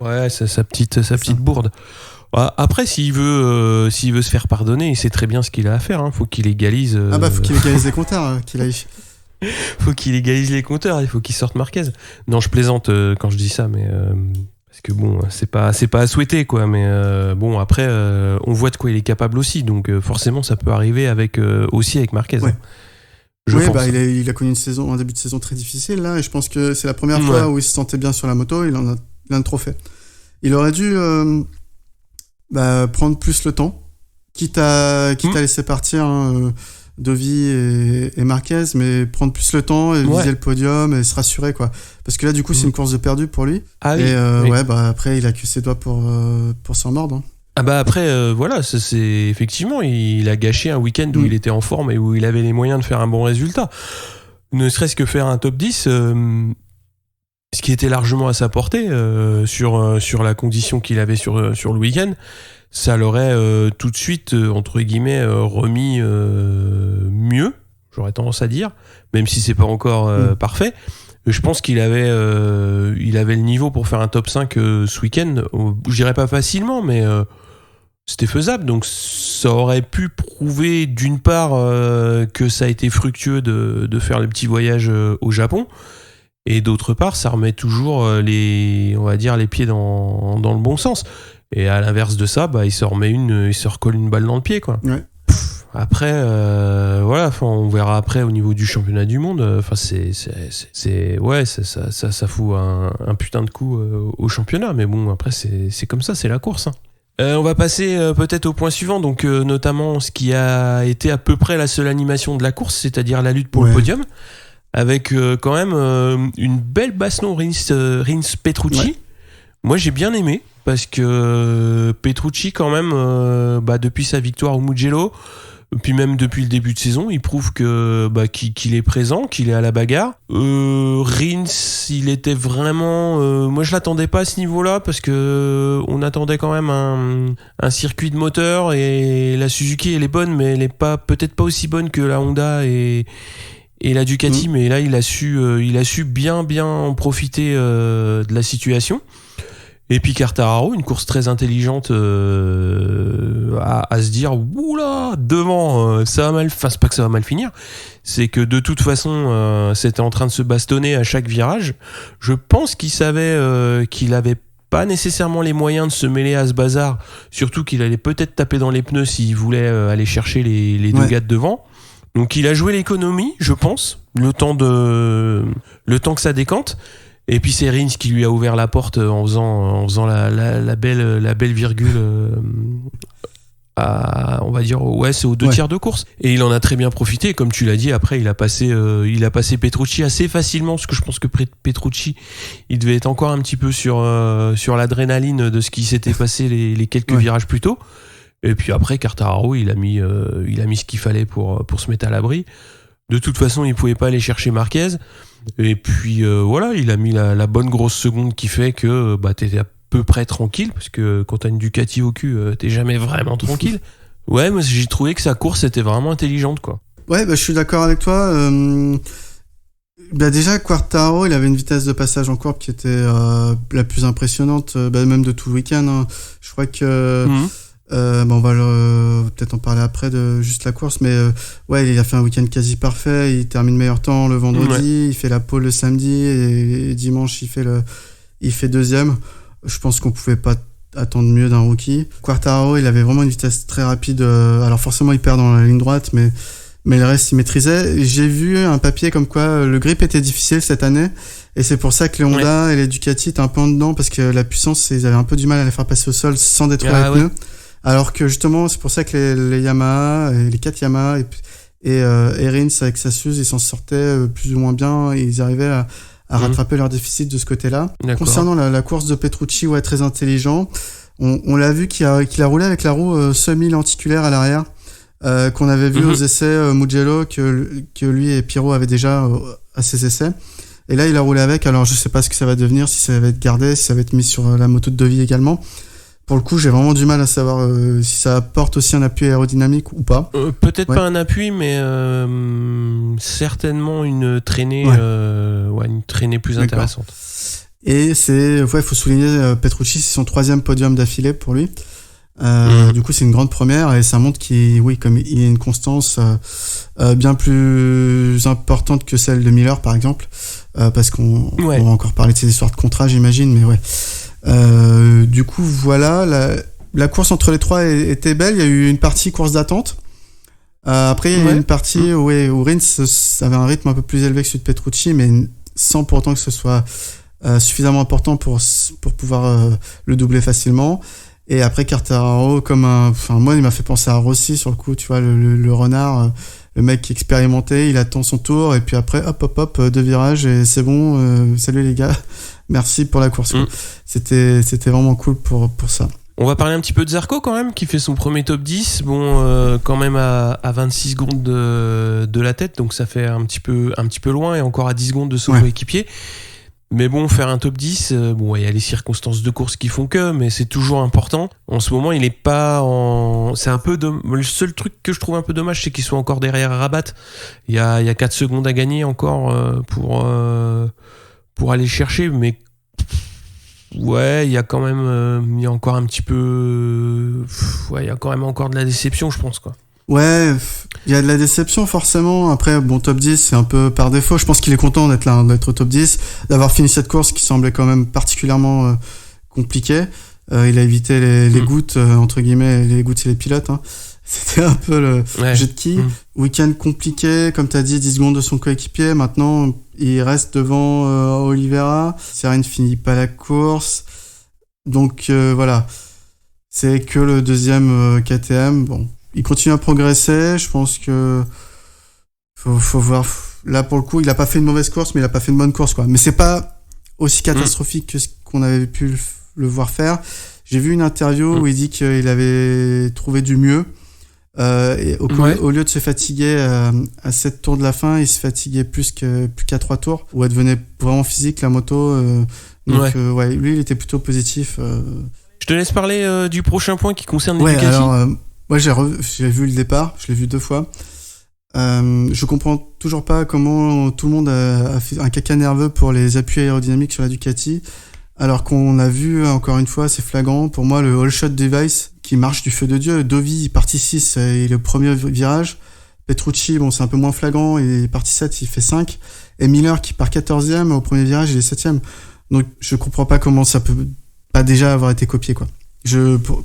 ouais, sa petite bourde. Après, s'il veut se faire pardonner, il sait très bien ce qu'il a à faire. Hein. Faut qu'il égalise. Faut qu'il égalise les compteurs, qu'il aille. Faut qu'il égalise les compteurs. Il faut qu'il sorte Marquez. Non, je plaisante quand je dis ça, mais parce que bon, c'est pas à souhaiter quoi. Mais bon, après, on voit de quoi il est capable aussi. Donc forcément, ça peut arriver avec Marquez. Ouais. Oui, il a connu un début de saison très difficile là, et je pense que c'est la première fois où il se sentait bien sur la moto. Il a un trophée. Il aurait dû prendre plus le temps, quitte à laisser partir Dovi et Marquez, mais prendre plus le temps et viser le podium et se rassurer quoi. Parce que là du coup c'est une course de perdu pour lui. Et après il a que ses doigts pour s'en mordre. Hein. Après voilà, c'est effectivement il a gâché un week-end où il était en forme et où il avait les moyens de faire un bon résultat. Ne serait-ce que faire un top 10. Ce qui était largement à sa portée sur la condition qu'il avait sur le week-end, ça l'aurait tout de suite entre guillemets remis mieux, j'aurais tendance à dire, même si c'est pas encore parfait. Je pense qu'il avait le niveau pour faire un top 5 ce week-end. Je dirais pas facilement, mais c'était faisable. Donc ça aurait pu prouver d'une part que ça a été fructueux de faire le petit voyage au Japon. Et d'autre part, ça remet toujours les pieds dans le bon sens. Et à l'inverse de ça, il se recolle une balle dans le pied, quoi. Ouais. Après, on verra après au niveau du championnat du monde. Ça fout un putain de coup au championnat. Mais bon, après, c'est comme ça, c'est la course. Hein. On va passer peut-être au point suivant, donc notamment ce qui a été à peu près la seule animation de la course, c'est-à-dire la lutte pour le podium. Avec quand même une belle baston Rins-Petrucci. Ouais. Moi j'ai bien aimé, parce que Petrucci quand même depuis sa victoire au Mugello, puis même depuis le début de saison, il prouve que qu'il est présent, qu'il est à la bagarre. Rins, il était vraiment moi je l'attendais pas à ce niveau-là, parce que on attendait quand même un circuit de moteur, et la Suzuki elle est bonne, mais elle est peut-être pas aussi bonne que la Honda et la Ducati, mais là il a su bien en profiter de la situation. Et puis Quartararo, une course très intelligente à se dire oula, devant ça va mal, enfin c'est pas que ça va mal finir, c'est que de toute façon c'était en train de se bastonner à chaque virage. Je pense qu'il savait qu'il avait pas nécessairement les moyens de se mêler à ce bazar, surtout qu'il allait peut-être taper dans les pneus s'il voulait aller chercher les deux gars de devant. Donc il a joué l'économie, je pense, le temps que ça décante. Et puis c'est Rins qui lui a ouvert la porte en faisant la belle virgule on va dire, c'est aux 2 tiers de course. Et il en a très bien profité. Comme tu l'as dit, après, il a passé Petrucci assez facilement, parce que je pense que Petrucci, il devait être encore un petit peu sur l'adrénaline de ce qui s'était passé les quelques virages plus tôt. Et puis après, Quartararo, il a mis ce qu'il fallait pour se mettre à l'abri. De toute façon, il pouvait pas aller chercher Marquez. Et puis voilà, il a mis la bonne grosse seconde qui fait que t'étais à peu près tranquille, parce que quand t'as une Ducati au cul, t'es jamais vraiment tranquille. Ouais, mais j'ai trouvé que sa course était vraiment intelligente, quoi. Ouais, je suis d'accord avec toi. Déjà, Quartararo, il avait une vitesse de passage en courbe qui était la plus impressionnante, même de tout le week-end. Hein. Je crois que on va peut-être en parler après de juste la course, mais il a fait un week-end quasi parfait. Il termine meilleur temps le vendredi, il fait la pole le samedi et dimanche il fait deuxième. Je pense qu'on pouvait pas attendre mieux d'un rookie. Quartararo, il avait vraiment une vitesse très rapide. Alors forcément, il perd dans la ligne droite, mais le reste, il maîtrisait. J'ai vu un papier comme quoi le grip était difficile cette année, et c'est pour ça que les Honda et les Ducati étaient un peu en dedans, parce que la puissance, ils avaient un peu du mal à les faire passer au sol sans détruire les pneus. Alors que justement, c'est pour ça que les Yamaha, les 4 Yamaha et Rins avec sa Suze, ils s'en sortaient plus ou moins bien, et ils arrivaient à rattraper leur déficit de ce côté-là. D'accord. Concernant la course de Petrucci, très intelligent. On l'a vu qu'il a roulé avec la roue semi-lenticulaire à l'arrière, qu'on avait vu aux essais Mugello, que lui et Pirot avaient déjà à ses essais. Et là, il a roulé avec. Alors, je sais pas ce que ça va devenir, si ça va être gardé, si ça va être mis sur la moto de Deauville également. Pour le coup, j'ai vraiment du mal à savoir si ça apporte aussi un appui aérodynamique ou pas. Peut-être pas un appui, mais certainement une traînée, une traînée plus intéressante. Et faut souligner, Petrucci, c'est son 3e podium d'affilée pour lui. Du coup, c'est une grande première, et ça montre comme il y a une constance bien plus importante que celle de Miller, par exemple, parce qu'on va encore parler de ces histoires de contrat, j'imagine, mais du coup, voilà, la course entre les trois était belle. Il y a eu une partie course d'attente. Après, il y a eu une partie où Rins avait un rythme un peu plus élevé que celui de Petrucci, mais sans pourtant que ce soit suffisamment important pour pouvoir le doubler facilement. Et après, Quartararo, moi, il m'a fait penser à Rossi sur le coup, tu vois, le renard, le mec qui est expérimenté, il attend son tour, et puis après, hop, 2 virages, et c'est bon, salut les gars, merci pour la course. C'était vraiment cool pour ça. On va parler un petit peu de Zarco quand même, qui fait son premier top 10, quand même à 26 secondes de la tête, donc ça fait un petit peu loin, et encore à 10 secondes de son coéquipier. Mais faire un top 10, il y a les circonstances de course qui font que, mais c'est toujours important. En ce moment, il est pas c'est un peu le seul truc que je trouve un peu dommage, c'est qu'il soit encore derrière Rabat. Il y a 4 secondes à gagner encore pour aller chercher, mais il y a quand même il y a encore un petit peu il y a quand même encore de la déception, je pense, quoi. Ouais, il y a de la déception forcément. Après, top 10, c'est un peu par défaut. Je pense qu'il est content d'être là, d'être au top 10, d'avoir fini cette course qui semblait quand même particulièrement compliquée. Il a évité les gouttes, entre guillemets. Les gouttes, c'est les pilotes. Hein. C'était un peu le jet de quille. Week-end compliqué, comme tu as dit, 10 secondes de son coéquipier. Maintenant, il reste devant Oliveira. Serene finit pas la course. Donc voilà, c'est que le deuxième KTM. Il continue à progresser. Je pense que faut voir. Là, pour le coup, il a pas fait une mauvaise course, mais il a pas fait une bonne course, quoi. Mais c'est pas aussi catastrophique que ce qu'on avait pu le voir faire. J'ai vu une interview où il dit qu'il avait trouvé du mieux. Et au lieu de se fatiguer à 7 tours de la fin, il se fatiguait plus qu'à 3 tours, où elle devenait vraiment physique, la moto. Donc, lui, il était plutôt positif. Je te laisse parler du prochain point qui concerne les Ducati. Alors, j'ai vu le départ, je l'ai vu 2 fois. Je comprends toujours pas comment tout le monde a fait un caca nerveux pour les appuis aérodynamiques sur la Ducati, alors qu'on a vu, encore une fois, c'est flagrant. Pour moi, le all shot device qui marche du feu de Dieu. Dovi, partie 6, il est le premier virage. Petrucci, c'est un peu moins flagrant, il est partie 7, il fait 5. Et Miller qui part 14e, au premier virage, il est 7e. Donc, je comprends pas comment ça peut pas déjà avoir été copié, quoi.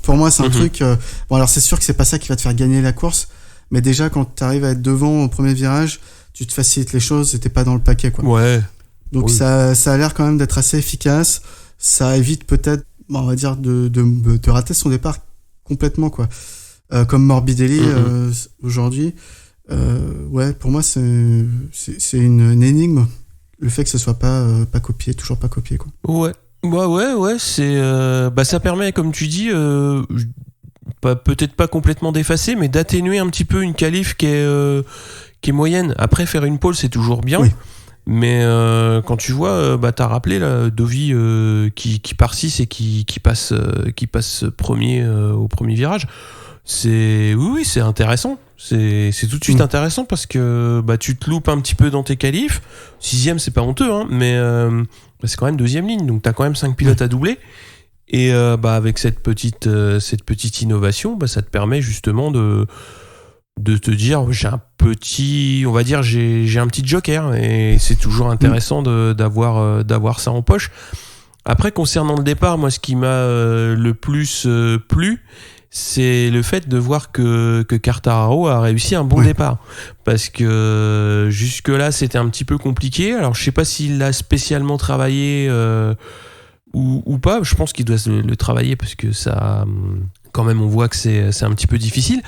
Pour moi, c'est un truc. Alors c'est sûr que c'est pas ça qui va te faire gagner la course, mais déjà quand t'arrives à être devant au premier virage, tu te facilites les choses et t'es pas dans le paquet, quoi. Ouais. Donc ça a l'air quand même d'être assez efficace. Ça évite peut-être, on va dire, de rater son départ complètement, quoi. comme Morbidelli aujourd'hui. Ouais, pour moi, c'est une énigme. Le fait que ce soit pas copié, toujours pas copié, quoi. Ouais. Ouais, c'est ça permet, comme tu dis, peut-être pas complètement d'effacer, mais d'atténuer un petit peu une qualif qui est moyenne. Après, faire une pole, c'est toujours bien. Oui. Mais quand tu vois, t'as rappelé là, Dovi qui part 6 et qui passe premier au premier virage. C'est intéressant. C'est tout de suite intéressant parce que tu te loupes un petit peu dans tes qualifs. 6ème, c'est pas honteux, hein, mais c'est quand même 2ème ligne, donc t'as quand même 5 pilotes à doubler. Et avec cette petite innovation, ça te permet justement de te dire j'ai un petit joker, et c'est toujours intéressant d'avoir ça en poche. Après, concernant le départ, moi ce qui m'a le plus plu, c'est le fait de voir que Quartararo a réussi un bon départ, parce que jusque là c'était un petit peu compliqué. Alors je sais pas s'il l'a spécialement travaillé ou pas. Je pense qu'il doit le travailler, parce que ça, quand même, on voit que c'est un petit peu difficile,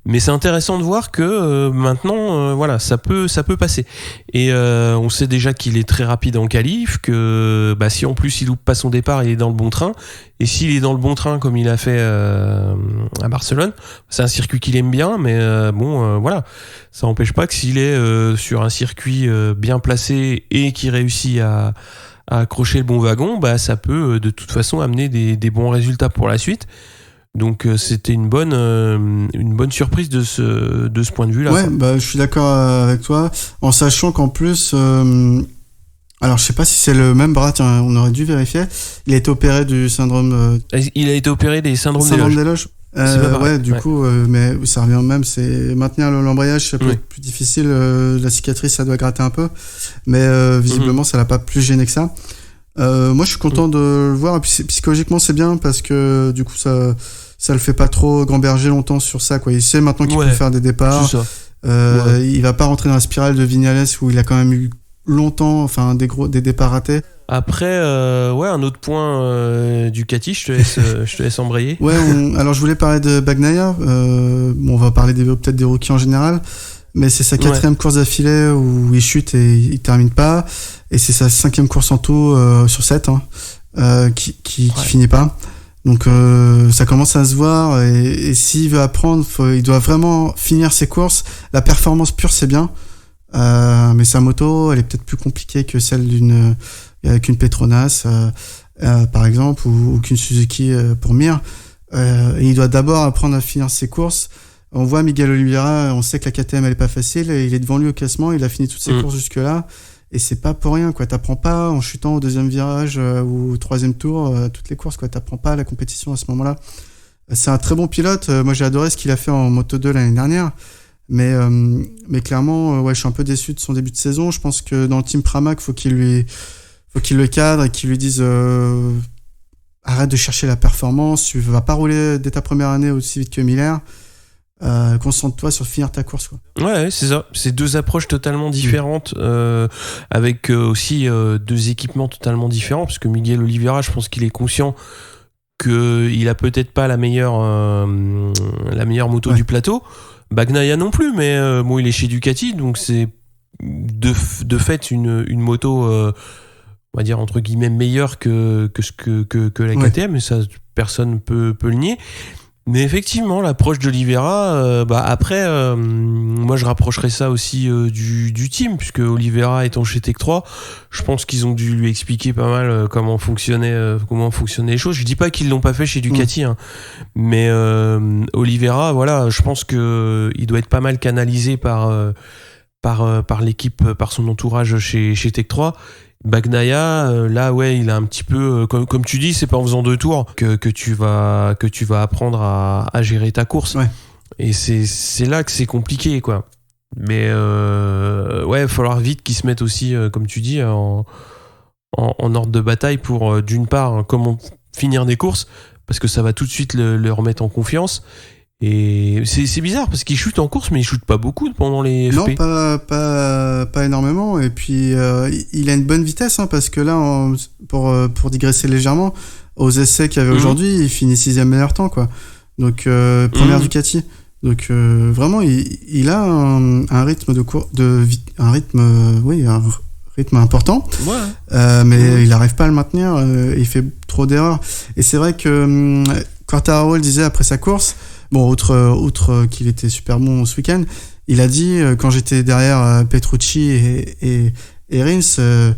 mais c'est intéressant de voir que maintenant ça peut passer. Et on sait déjà qu'il est très rapide en qualif, que si en plus il loupe pas son départ, il est dans le bon train. Et s'il est dans le bon train comme il a fait à Barcelone, c'est un circuit qu'il aime bien, mais ça n'empêche pas que s'il est sur un circuit bien placé et qu'il réussit à accrocher le bon wagon, ça peut de toute façon amener des bons résultats pour la suite. Donc c'était une bonne surprise de ce point de vue là. Ouais, je suis d'accord avec toi, en sachant qu'en plus alors je sais pas si c'est le même bras, tiens, on aurait dû vérifier. Il a été opéré du syndrome il a été opéré des syndromes des loges. Du coup mais ça revient au même, c'est maintenir l'embrayage, ça peut être plus difficile, la cicatrice ça doit gratter un peu, mais visiblement ça l'a pas plus gêné que ça. Moi je suis content de le voir, et puis psychologiquement c'est bien, parce que du coup ça le fait pas trop gamberger longtemps sur ça, quoi. Il sait maintenant qu'il peut faire des départs. Il va pas rentrer dans la spirale de Viñales où il a quand même eu longtemps des départs ratés. Après un autre point Ducati, je te laisse embrayer. Alors je voulais parler de Bagnaia, on va parler peut-être des rookies en général, mais c'est sa 4e course d'affilée où il chute et il termine pas, et c'est sa 5e course en tout sur 7 qui finit pas. Donc ça commence à se voir, et s'il veut apprendre, il doit vraiment finir ses courses. La performance pure, c'est bien, mais sa moto, elle est peut-être plus compliquée que celle qu'une Petronas par exemple, ou qu'une Suzuki pour Mir. Et il doit d'abord apprendre à finir ses courses. On voit Miguel Oliveira, on sait que la KTM elle est pas facile, et il est devant lui au classement, il a fini toutes ses courses jusque là. Et c'est pas pour rien, quoi. T'apprends pas en chutant au 2e virage ou au 3e tour toutes les courses, quoi. T'apprends pas la compétition à ce moment-là. C'est un très bon pilote. Moi, j'ai adoré ce qu'il a fait en Moto2 l'année dernière. Mais clairement, je suis un peu déçu de son début de saison. Je pense que dans le team Pramac, faut qu'il le cadre et qu'il lui dise arrête de chercher la performance. Tu vas pas rouler dès ta première année aussi vite que Miller. Concentre-toi sur finir ta course, quoi. Ouais, c'est ça. C'est deux approches totalement différentes, avec aussi deux équipements totalement différents, parce que Miguel Oliveira, je pense qu'il est conscient qu'il a peut-être pas la meilleure moto du plateau. Bagnaia non plus, mais il est chez Ducati, donc c'est de fait une moto, on va dire entre guillemets meilleure que la KTM, et ça personne peut le nier. Mais effectivement, l'approche d'Oliveira, après, moi je rapprocherais ça aussi du team, puisque Oliveira étant chez Tech 3, je pense qu'ils ont dû lui expliquer pas mal comment fonctionnaient les choses. Je dis pas qu'ils l'ont pas fait chez Ducati, mais Oliveira, voilà, je pense que il doit être pas mal canalisé par l'équipe, par son entourage chez Tech 3. Bagnaia, là il a un petit peu comme tu dis, c'est pas en faisant 2 tours que tu vas apprendre à gérer ta course, et c'est là que c'est compliqué, quoi. Mais il va falloir vite qu'ils se mettent aussi, comme tu dis, en ordre de bataille pour d'une part comment finir des courses, parce que ça va tout de suite le remettre en confiance. Et c'est bizarre, parce qu'il chute en course, mais il chute pas beaucoup pendant les FP. Non, pas énormément. Et puis il a une bonne vitesse, parce que là, pour digresser légèrement, aux essais qu'il y avait aujourd'hui, il finit 6e meilleur temps, quoi. Donc première Ducati. Donc vraiment il a un rythme un rythme important. Mais il n'arrive pas à le maintenir, il fait trop d'erreurs. Et c'est vrai que Quartararo le disait après sa course, bon, outre qu'il était super bon ce week-end, il a dit quand j'étais derrière Petrucci et Rins,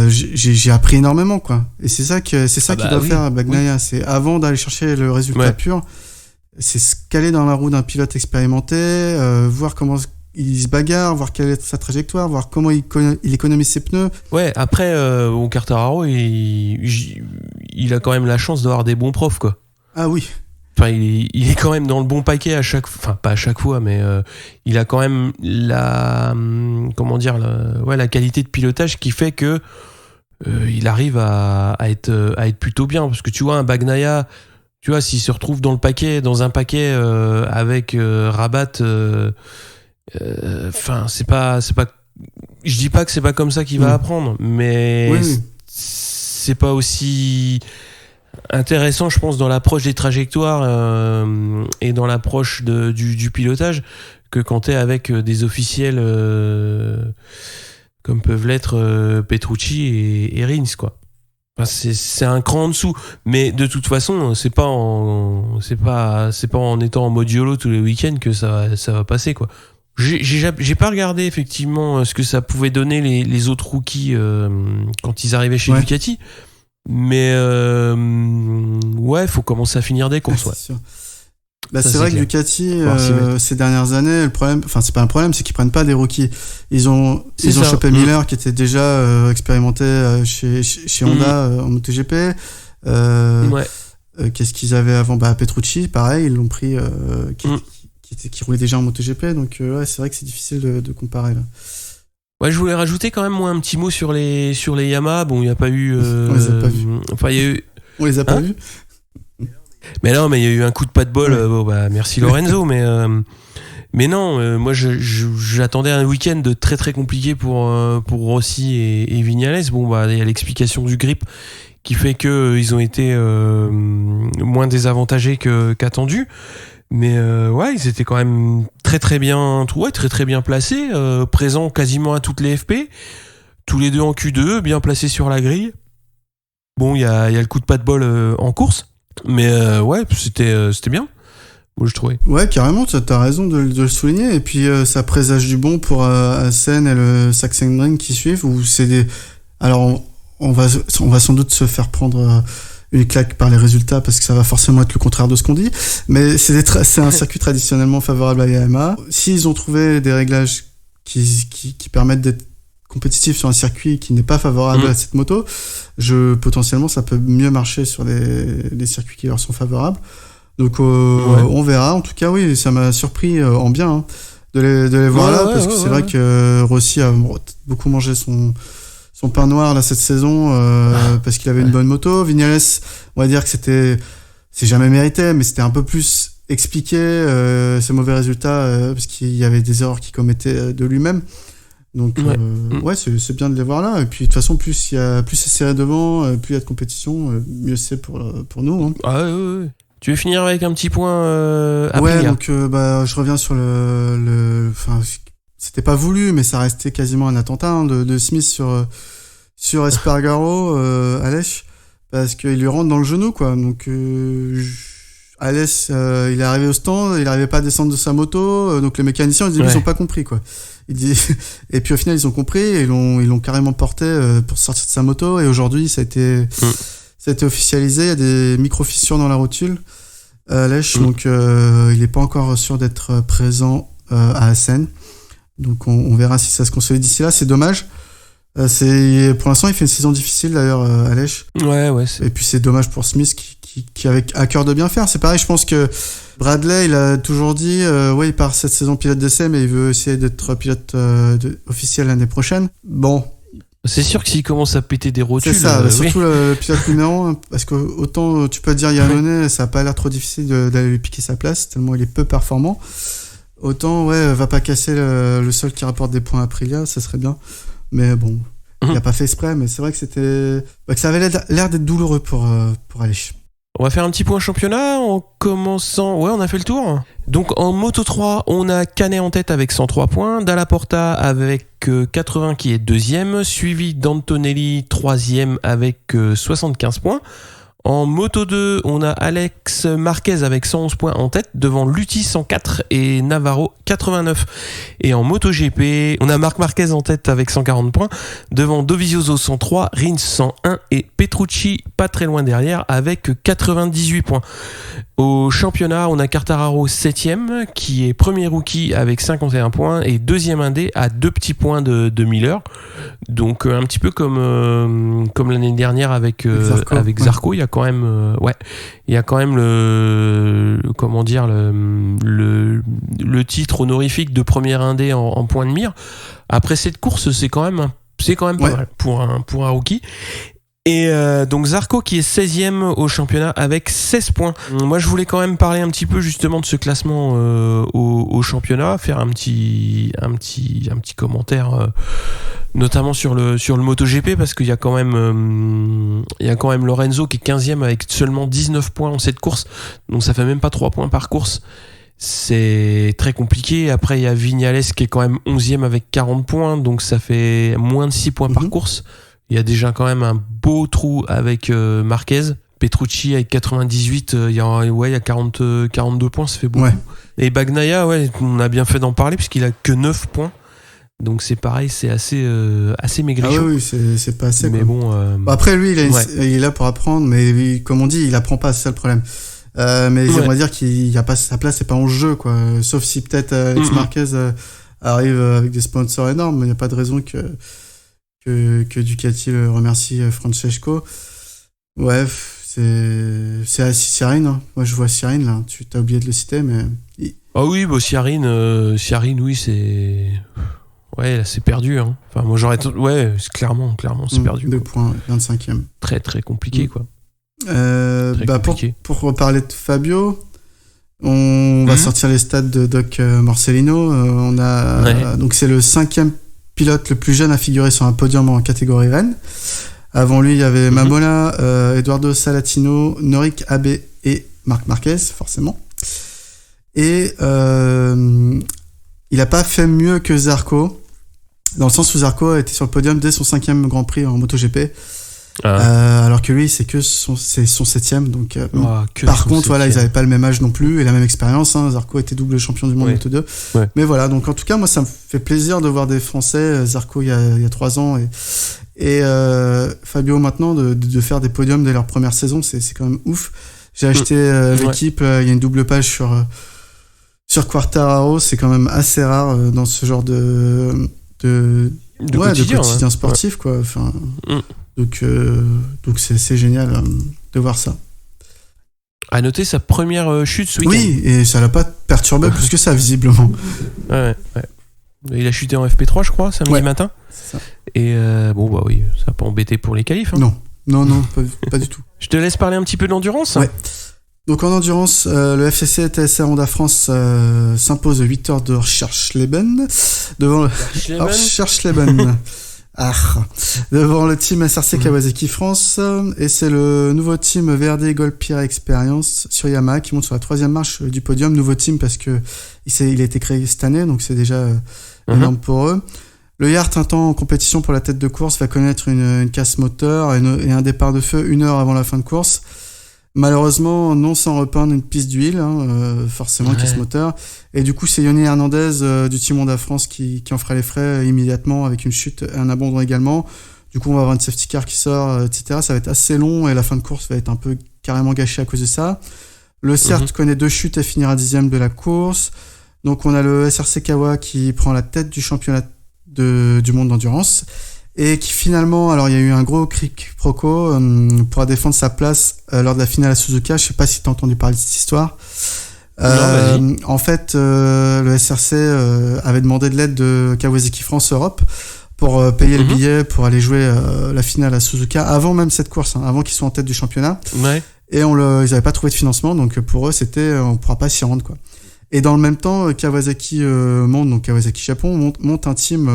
j'ai appris énormément, quoi. Et c'est ça qu'il doit faire Bagnaia. C'est avant d'aller chercher le résultat pur, c'est se caler dans la roue d'un pilote expérimenté, voir comment il se bagarre, voir quelle est sa trajectoire, voir comment il économise ses pneus. Ouais, après, Quartararo, il a quand même la chance d'avoir des bons profs, quoi. Ah oui. Enfin, il est quand même dans le bon paquet à chaque fois. Enfin, pas à chaque fois, mais il a quand même la qualité de pilotage qui fait que il arrive à être plutôt bien. Parce que tu vois, un Bagnaia, tu vois, s'il se retrouve dans un paquet avec Rabat, enfin, c'est pas. Je dis pas que c'est pas comme ça qu'il va apprendre, mais c'est pas aussi intéressant, je pense, dans l'approche des trajectoires et dans l'approche du pilotage que quand t'es avec des officiels comme peuvent l'être Petrucci et Rins, quoi. Enfin, c'est un cran en dessous, mais de toute façon c'est pas en étant en mode YOLO tous les week-ends que ça va passer, quoi. J'ai pas regardé effectivement ce que ça pouvait donner les autres rookies quand ils arrivaient chez Ducati. Mais faut commencer à finir des courses. C'est vrai que Ducati ces dernières années, le problème, enfin c'est pas un problème, c'est qu'ils prennent pas des rookies. Ils ont chopé Miller qui était déjà expérimenté chez Honda en MotoGP. Qu'est-ce qu'ils avaient avant? Petrucci, pareil, ils l'ont pris qui roulait déjà en MotoGP. Donc c'est vrai que c'est difficile de comparer là. Ouais, je voulais rajouter quand même moi un petit mot sur les Yamaha. Bon, il n'y a pas eu. On les a pas vus. Enfin, il y a eu. On les a pas vus. Mais non, mais il y a eu un coup de pas de bol. Merci Lorenzo, mais non. Moi, j'attendais un week-end très très compliqué pour Rossi et Viñales. Bon, il y a l'explication du grip qui fait que ils ont été moins désavantagés qu'attendus. Mais ils étaient quand même très très bien placés, présents quasiment à toutes les FP, tous les deux en Q2, bien placés sur la grille. Bon, il y a le coup de pas de bol en course, mais c'était bien, moi je trouvais. Ouais, carrément, t'as raison de le souligner. Et puis ça présage du bon pour Assen et le Sachsenring qui suivent. Où c'est alors on va sans doute se faire prendre une claque par les résultats parce que ça va forcément être le contraire de ce qu'on dit, mais c'est un circuit traditionnellement favorable à Yamaha. S'ils ont trouvé des réglages qui permettent d'être compétitifs sur un circuit qui n'est pas favorable à cette moto, potentiellement ça peut mieux marcher sur les circuits qui leur sont favorables. Donc on verra. En tout cas, oui, ça m'a surpris en bien de les voir parce que c'est vrai que Rossi a beaucoup mangé son pain noir là cette saison parce qu'il avait une bonne moto. Viñales, on va dire que c'est jamais mérité, mais c'était un peu plus expliqué ses mauvais résultats parce qu'il y avait des erreurs qu'il commettait de lui-même. Donc c'est bien de les voir là. Et puis de toute façon, plus c'est serré devant, plus il y a de compétition, mieux c'est pour nous. Hein. Ah ouais. Tu veux finir avec un petit point Aprilia? Donc je reviens sur enfin, c'était pas voulu, mais ça restait quasiment un attentat de Smith sur Espargaro, Aleix, parce qu'il lui rentre dans le genou, quoi. Donc Aleix, il est arrivé au stand, il n'arrivait pas à descendre de sa moto, donc les mécaniciens ils ont pas compris, quoi. Et puis au final ils ont compris et ils l'ont carrément porté pour sortir de sa moto. Et aujourd'hui ça a été officialisé, il y a des micro-fissures dans la rotule. Aleix, donc il n'est pas encore sûr d'être présent à Assen. Donc on verra si ça se consolide d'ici là. C'est dommage. Pour l'instant il fait une saison difficile d'ailleurs, Aleix. Ouais. Et puis c'est dommage pour Smith qui avait à cœur de bien faire. C'est pareil, je pense que Bradley il a toujours dit il part cette saison pilote d'essai, mais il veut essayer d'être pilote officiel l'année prochaine. Bon, c'est sûr que s'il commence à péter des rotules, c'est ça, surtout le pilote numéro 1, parce que autant tu peux dire Iannone, ça a pas l'air trop difficile d'aller lui piquer sa place tellement il est peu performant. Autant va pas casser le seul qui rapporte des points à Aprilia, ça serait bien. Mais bon, il a pas fait exprès, mais c'est vrai que ça avait l'air d'être douloureux pour Aleix. On va faire un petit point championnat en commençant... Ouais, on a fait le tour. Donc en Moto 3, on a Canet en tête avec 103 points, Dalla Porta avec 80 qui est deuxième, suivi d'Antonelli troisième avec 75 points. En Moto 2, on a Alex Marquez avec 111 points en tête, devant Lutti 104 et Navarro 89. Et en Moto GP, on a Marc Marquez en tête avec 140 points, devant Dovizioso 103, Rins 101 et Petrucci pas très loin derrière avec 98 points. Au championnat, on a Quartararo 7ème, qui est premier rookie avec 51 points et deuxième indé à 2 petits points de Miller. Donc un petit peu comme l'année dernière avec Zarco, il y a quand même il y a quand même le titre honorifique de premier indé en point de mire. Après cette course, c'est quand même pas mal pour un rookie. Et donc Zarco qui est 16e au championnat avec 16 points. Moi je voulais quand même parler un petit peu justement de ce classement au championnat, faire un petit commentaire notamment sur le MotoGP, parce qu'il y a quand même Lorenzo qui est 15e avec seulement 19 points en cette course. Donc ça fait même pas 3 points par course. C'est très compliqué. Après il y a Viñales qui est quand même 11e avec 40 points, donc ça fait moins de 6 points par course. Il y a déjà quand même un beau trou avec Marquez. Petrucci avec 98, il y a 42 points, ça fait beaucoup. Ouais. Et Bagnaia, on a bien fait d'en parler puisqu'il a que 9 points. Donc c'est pareil, c'est assez maigrichon. Ah oui, c'est pas assez. Mais quoi. Bon, après lui, il est là pour apprendre, mais lui, comme on dit, il apprend pas, c'est ça le problème. Mais j'aimerais dire qu'il y a pas sa place, c'est pas en jeu, quoi. Sauf si peut-être Alex Marquez arrive avec des sponsors énormes, mais il n'y a pas de raison que Ducati le remercie Francesco. Ouais, c'est Ciarine, hein. Moi je vois Ciarine là, tu t'as oublié de le citer, mais ah oui, Ciarine, oui, c'est là, c'est perdu, hein. Enfin moi j'aurais c'est clairement c'est perdu. 2 points, 25e. Très très compliqué quoi. Compliqué. Pour reparler de Fabio, on va sortir les stats de Doc Morcellino. On a donc c'est le 5e pilote le plus jeune à figurer sur un podium en catégorie Rennes. Avant lui, il y avait Mamola, Eduardo Salatino, Norik Abe et Marc Marquez, forcément. Et il a pas fait mieux que Zarco, dans le sens où Zarco a été sur le podium dès son 5e Grand Prix en MotoGP. Alors que lui, c'est son 7e. Donc, par contre, voilà, ils avaient pas le même âge non plus et la même expérience. Hein. Zarco était double champion du monde Moto 2. Ouais. Mais voilà, donc en tout cas, moi, ça me fait plaisir de voir des Français. Zarco il y a 3 ans et Fabio maintenant de faire des podiums dès leur première saison, c'est quand même ouf. J'ai acheté l'équipe. Il y a une double page sur Quartararo. C'est quand même assez rare dans ce genre de quotidien sportif, quoi. Enfin. Donc c'est génial de voir ça. À noter sa première chute ce week-end. Oui, et ça l'a pas perturbé plus que ça, visiblement. Ouais. Il a chuté en FP3, je crois, samedi matin. C'est ça. Et ça n'a pas embêté pour les qualifs. Hein. Non, pas du tout. Je te laisse parler un petit peu d'endurance. Ouais. Donc en endurance, le FCC TSR Honda France s'impose 8 heures de Hirschleben devant Hirschleben. Devant le team SRC Kawasaki France, et c'est le nouveau team VRD Gold Pierre Experience sur Yamaha qui monte sur la 3e marche du podium. Nouveau team parce que il a été créé cette année, donc c'est déjà énorme pour eux. Le Yart, un temps en compétition pour la tête de course, va connaître une casse moteur et un départ de feu 1 heure avant la fin de course. Malheureusement, non sans repeindre une piste d'huile, forcément, casse moteur. Et du coup, c'est Yoni Hernandez du team Honda France qui en fera les frais immédiatement avec une chute et un abandon également. Du coup, on va avoir une safety car qui sort, etc. Ça va être assez long et la fin de course va être un peu carrément gâchée à cause de ça. Le CERT connaît 2 chutes et finira 10e de la course. Donc, on a le SRC Kawa qui prend la tête du championnat du monde d'endurance. Et qui finalement, alors il y a eu un gros quiproquo pour défendre sa place lors de la finale à Suzuka. Je sais pas si tu as entendu parler de cette histoire. En fait, le SRC avait demandé de l'aide de Kawasaki France Europe pour payer le billet pour aller jouer la finale à Suzuka avant même cette course, avant qu'ils soient en tête du championnat. Ouais. Et ils n'avaient pas trouvé de financement, donc pour eux c'était on pourra pas s'y rendre, quoi. Et dans le même temps, Kawasaki donc Kawasaki Japon monte un team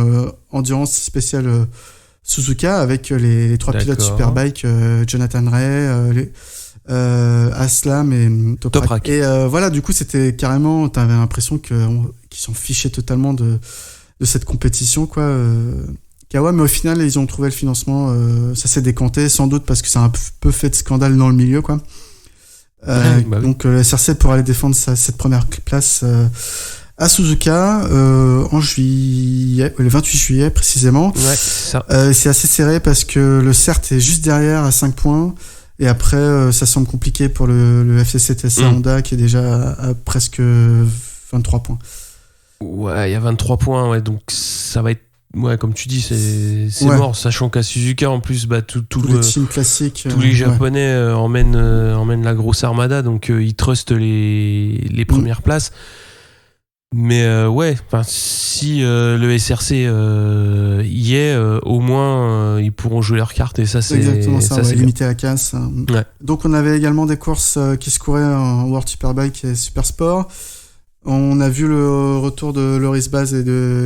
endurance spécial Suzuka avec les 3 pilotes Superbike, Jonathan Ray, Aslam et Toprak. Et voilà, du coup, c'était carrément, t'avais l'impression qu'ils s'en fichaient totalement de cette compétition, quoi. Kawa, mais au final, ils ont trouvé le financement, ça s'est décanté, sans doute parce que ça a un peu fait de scandale dans le milieu, quoi. Oui. Donc, le SRC pour aller défendre cette première place à Suzuka en juillet, le 28 juillet précisément. Ouais, c'est ça. C'est assez serré parce que le CERT est juste derrière à 5 points. Et après, ça semble compliqué pour le FCC TSA Honda qui est déjà à presque 23 points. Ouais, il y a 23 points, ouais, donc ça va être. Ouais, comme tu dis, c'est mort, sachant qu'à Suzuka, en plus, tous les teams classiques, tous les Japonais emmènent la grosse armada, donc ils trustent les premières places. Mais si le SRC y est, au moins ils pourront jouer leurs cartes, et ça c'est exactement ça, c'est limiter la casse. Ouais. Donc on avait également des courses qui se couraient en World Superbike et Supersport. On a vu le retour de Loris Baz et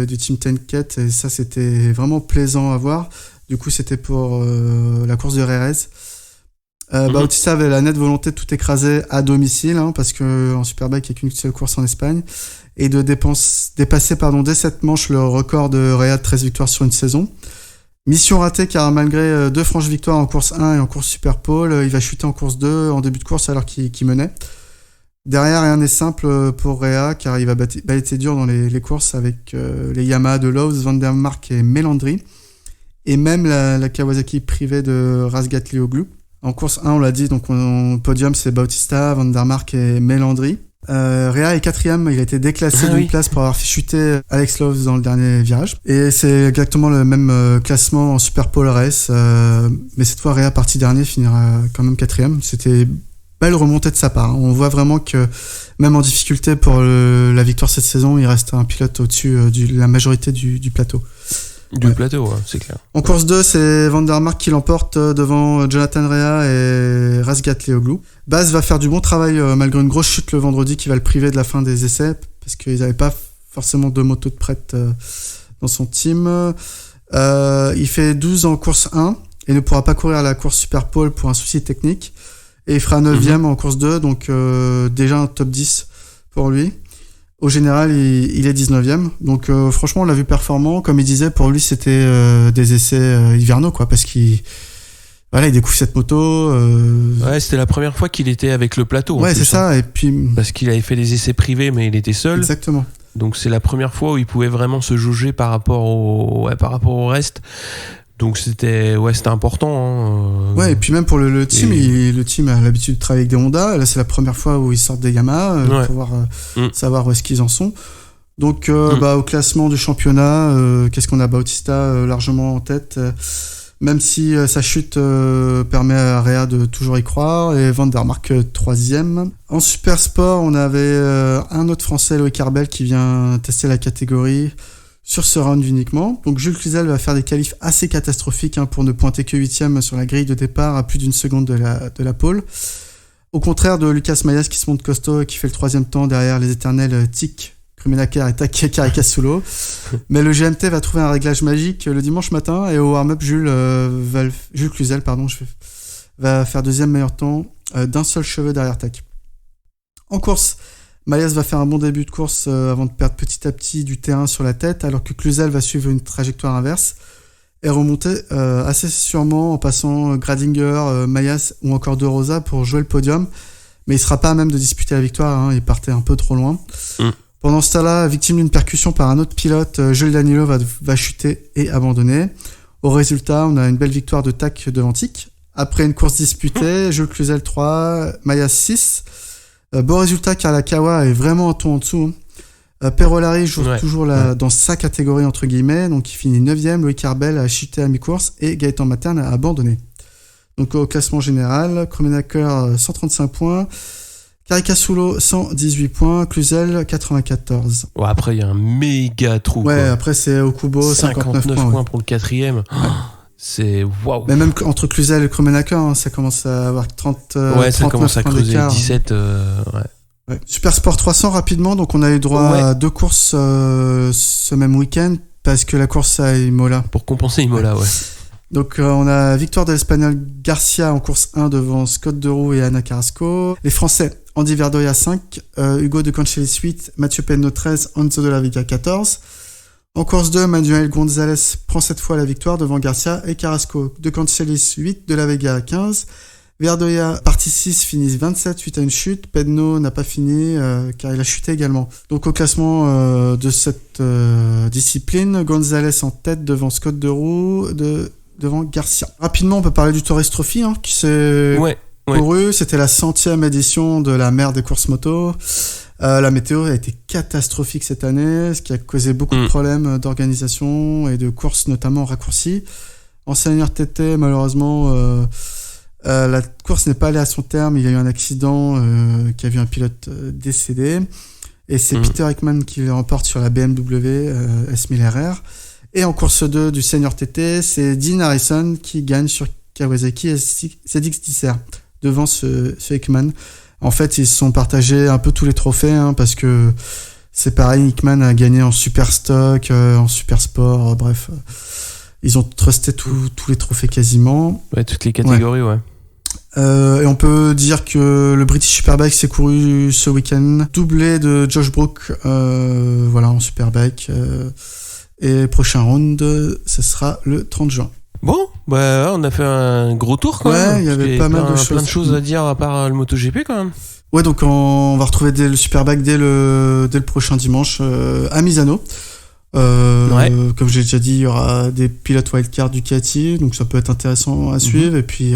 du Team Tenket, et ça c'était vraiment plaisant à voir. Du coup c'était pour la course de Rerez. Bautista avait la nette volonté de tout écraser à domicile, parce que en Superbike il n'y a qu'une seule course en Espagne, et de dépasser dès cette manche le record de Rea de 13 victoires sur une saison. Mission ratée car malgré 2 franches victoires en course 1 et en course Super Pole, il va chuter en course 2 en début de course alors qu'il menait. Derrière, rien n'est simple pour Rea car il va balayer dur dans les courses avec les Yamaha de Lowe's, Vandermark et Melandri, et même la Kawasaki privée de Razgatlioglu. En course 1, on l'a dit, donc podium c'est Bautista, Vandermark et Melandri. Rea est 4ème, il a été déclassé d'une place pour avoir fait chuter Alex Lowe's dans le dernier virage. Et c'est exactement le même classement en Super Pole Race, mais cette fois Rea parti dernier finira quand même 4ème. C'était belle remontée de sa part. On voit vraiment que même en difficulté pour la victoire cette saison, il reste un pilote au-dessus de la majorité du plateau. Du plateau, ouais, c'est clair. En course 2, c'est Vandermark qui l'emporte devant Jonathan Rea et Razgatlioglu. Baz va faire du bon travail malgré une grosse chute le vendredi qui va le priver de la fin des essais parce qu'ils n'avaient pas forcément de moto de prête dans son team. Il fait 12 en course 1 et ne pourra pas courir à la course Super Pole pour un souci technique. Et il fera 9ème en course 2, donc déjà un top 10 pour lui. Au général, il est 19ème. Donc franchement, on l'a vu performant. Comme il disait, pour lui, c'était des essais hivernaux, quoi, parce qu'il découvre cette moto. Ouais, c'était la première fois qu'il était avec le plateau. Ouais, c'est ça. Et puis parce qu'il avait fait des essais privés, mais il était seul. Exactement. Donc c'est la première fois où il pouvait vraiment se jauger par rapport au reste. Donc c'était important. Ouais, et puis même pour le team, le team a l'habitude de travailler avec des Honda. Là, c'est la première fois où ils sortent des Yamaha pour pouvoir savoir où est-ce qu'ils en sont. Donc, au classement du championnat, qu'est-ce qu'on a? Bautista largement en tête, même si sa chute permet à Rea de toujours y croire, et Vandermark 3ème. En Super Sport, on avait un autre Français, Loïc Arbel, qui vient tester la catégorie sur ce round uniquement. Donc Jules Cluzel va faire des qualifs assez catastrophiques pour ne pointer que 8ème sur la grille de départ à plus d'une seconde de la pole. Au contraire de Lucas Mayas qui se monte costaud et qui fait le 3ème temps derrière les éternels Tic, Krummenacker et Take Caricasulo. Mais le GMT va trouver un réglage magique le dimanche matin, et au warm-up, Jules Cluzel va faire 2e meilleur temps d'un seul cheveu derrière Tac. En course, Mayas va faire un bon début de course avant de perdre petit à petit du terrain sur la tête, alors que Cluzel va suivre une trajectoire inverse et remonter assez sûrement en passant Gradinger, Mayas ou encore De Rosa pour jouer le podium. Mais il sera pas à même de disputer la victoire, il partait un peu trop loin. Pendant ce temps-là, victime d'une percussion par un autre pilote, Jules Danilo va chuter et abandonner. Au résultat, on a une belle victoire de Tac devant Tic. Après une course disputée, Jules Cluzel 3, Mayas 6. Bon résultat car la Kawa est vraiment un ton en dessous. Perolari joue toujours dans sa catégorie entre guillemets, donc il finit 9ème, Loïc Arbel a chuté à mi-course et Gaëtan Materne a abandonné. Donc au classement général, Krummenacker 135 points, Caricasulo 118 points, Cluzel 94. Ouais, après il y a un méga trou. Ouais, quoi. Après c'est Okubo 59 points pour le 4ème. C'est waouh. Mais même entre Cluzel et Krummenacker, ça commence à avoir 30 ça commence à creuser 17 ouais. Super Sport 300 rapidement, donc on a eu droit à 2 courses ce même week-end parce que la course à Imola. Pour compenser Imola, Donc on a victoire de l'Espagnol Garcia en course 1 devant Scott Deroux et Ana Carrasco. Les Français, Andy Verdoya 5, Hugo de Cancellis 8, Mathieu Penno 13, Enzo de la Vega 14. En course 2, Manuel Gonzalez prend cette fois la victoire devant Garcia et Carrasco. De Cancellis 8, de la Vega 15. Verdoya, partie 6, finit 27 suite à une chute. Penno n'a pas fini car il a chuté également. Donc au classement de cette discipline, Gonzalez en tête devant Scott Deroux, devant Garcia. Rapidement, on peut parler du Torres Trophy qui s'est couru. C'était la 100e édition de la mer des courses moto. La météo a été catastrophique cette année, ce qui a causé beaucoup de problèmes d'organisation et de courses, notamment raccourcies. En senior TT, malheureusement, la course n'est pas allée à son terme. Il y a eu un accident qui a vu un pilote décédé. Et c'est Peter Ekman qui le remporte sur la BMW S1000RR. Et en course 2 du senior TT, c'est Dean Harrison qui gagne sur Kawasaki ZX-10R devant ce Ekman. En fait, ils se sont partagés un peu tous les trophées parce que c'est pareil, Ekman a gagné en super stock, en super sport, bref. Ils ont trusté tous les trophées quasiment. Ouais, toutes les catégories, ouais. Et on peut dire que le British Superbike s'est couru ce week-end. Doublé de Josh Brook, en Superbike. Et prochain round, ce sera le 30 juin. Bon, on a fait un gros tour quand même. Ouais, il y avait pas mal de choses. Plein de choses à dire à part le MotoGP quand même. Ouais, donc on va retrouver le Superbike dès le prochain dimanche à Misano. Comme j'ai déjà dit, il y aura des pilotes wildcard Ducati, donc ça peut être intéressant à suivre. Et puis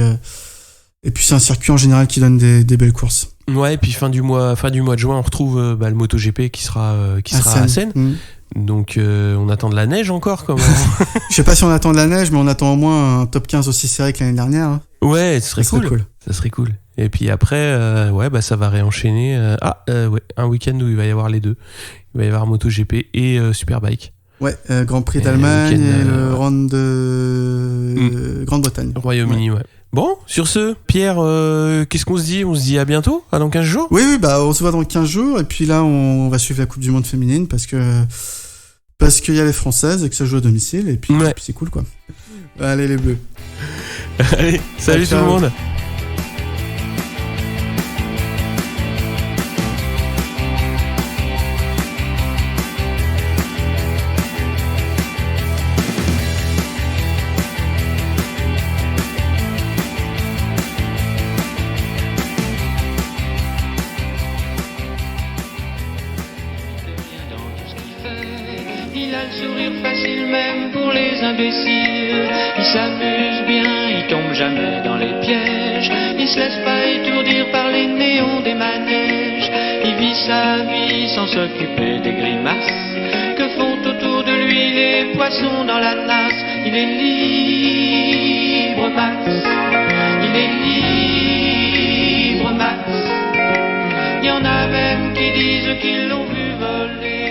c'est un circuit en général qui donne des belles courses. Ouais, et puis fin du mois de juin, on retrouve le MotoGP qui sera à Seine. Donc on attend de la neige encore comment. Je sais pas si on attend de la neige, mais on attend au moins un top 15 aussi serré que l'année dernière. Ouais, ça serait cool. Ça serait cool. Et puis après, ça va réenchaîner. Un week-end où il va y avoir les deux. Il va y avoir MotoGP et Superbike. Ouais, Grand Prix d'Allemagne et le round de Grande-Bretagne. Royaume-Uni, ouais. Bon, sur ce, Pierre, qu'est-ce qu'on se dit ? On se dit à bientôt ? À dans 15 jours ? Oui, on se voit dans 15 jours. Et puis là, on va suivre la Coupe du Monde féminine parce qu'il y a les Françaises et que ça joue à domicile. Et puis c'est cool, quoi. Allez, les Bleus. Allez, salut tout le monde. Il a le sourire facile même pour les imbéciles. Il s'amuse bien, il tombe jamais dans les pièges. Il se laisse pas étourdir par les néons des manèges. Il vit sa vie sans s'occuper des grimaces que font autour de lui les poissons dans la nasse. Il est libre, Max. Il est libre, Max. Il y en a même qui disent qu'ils l'ont vu voler.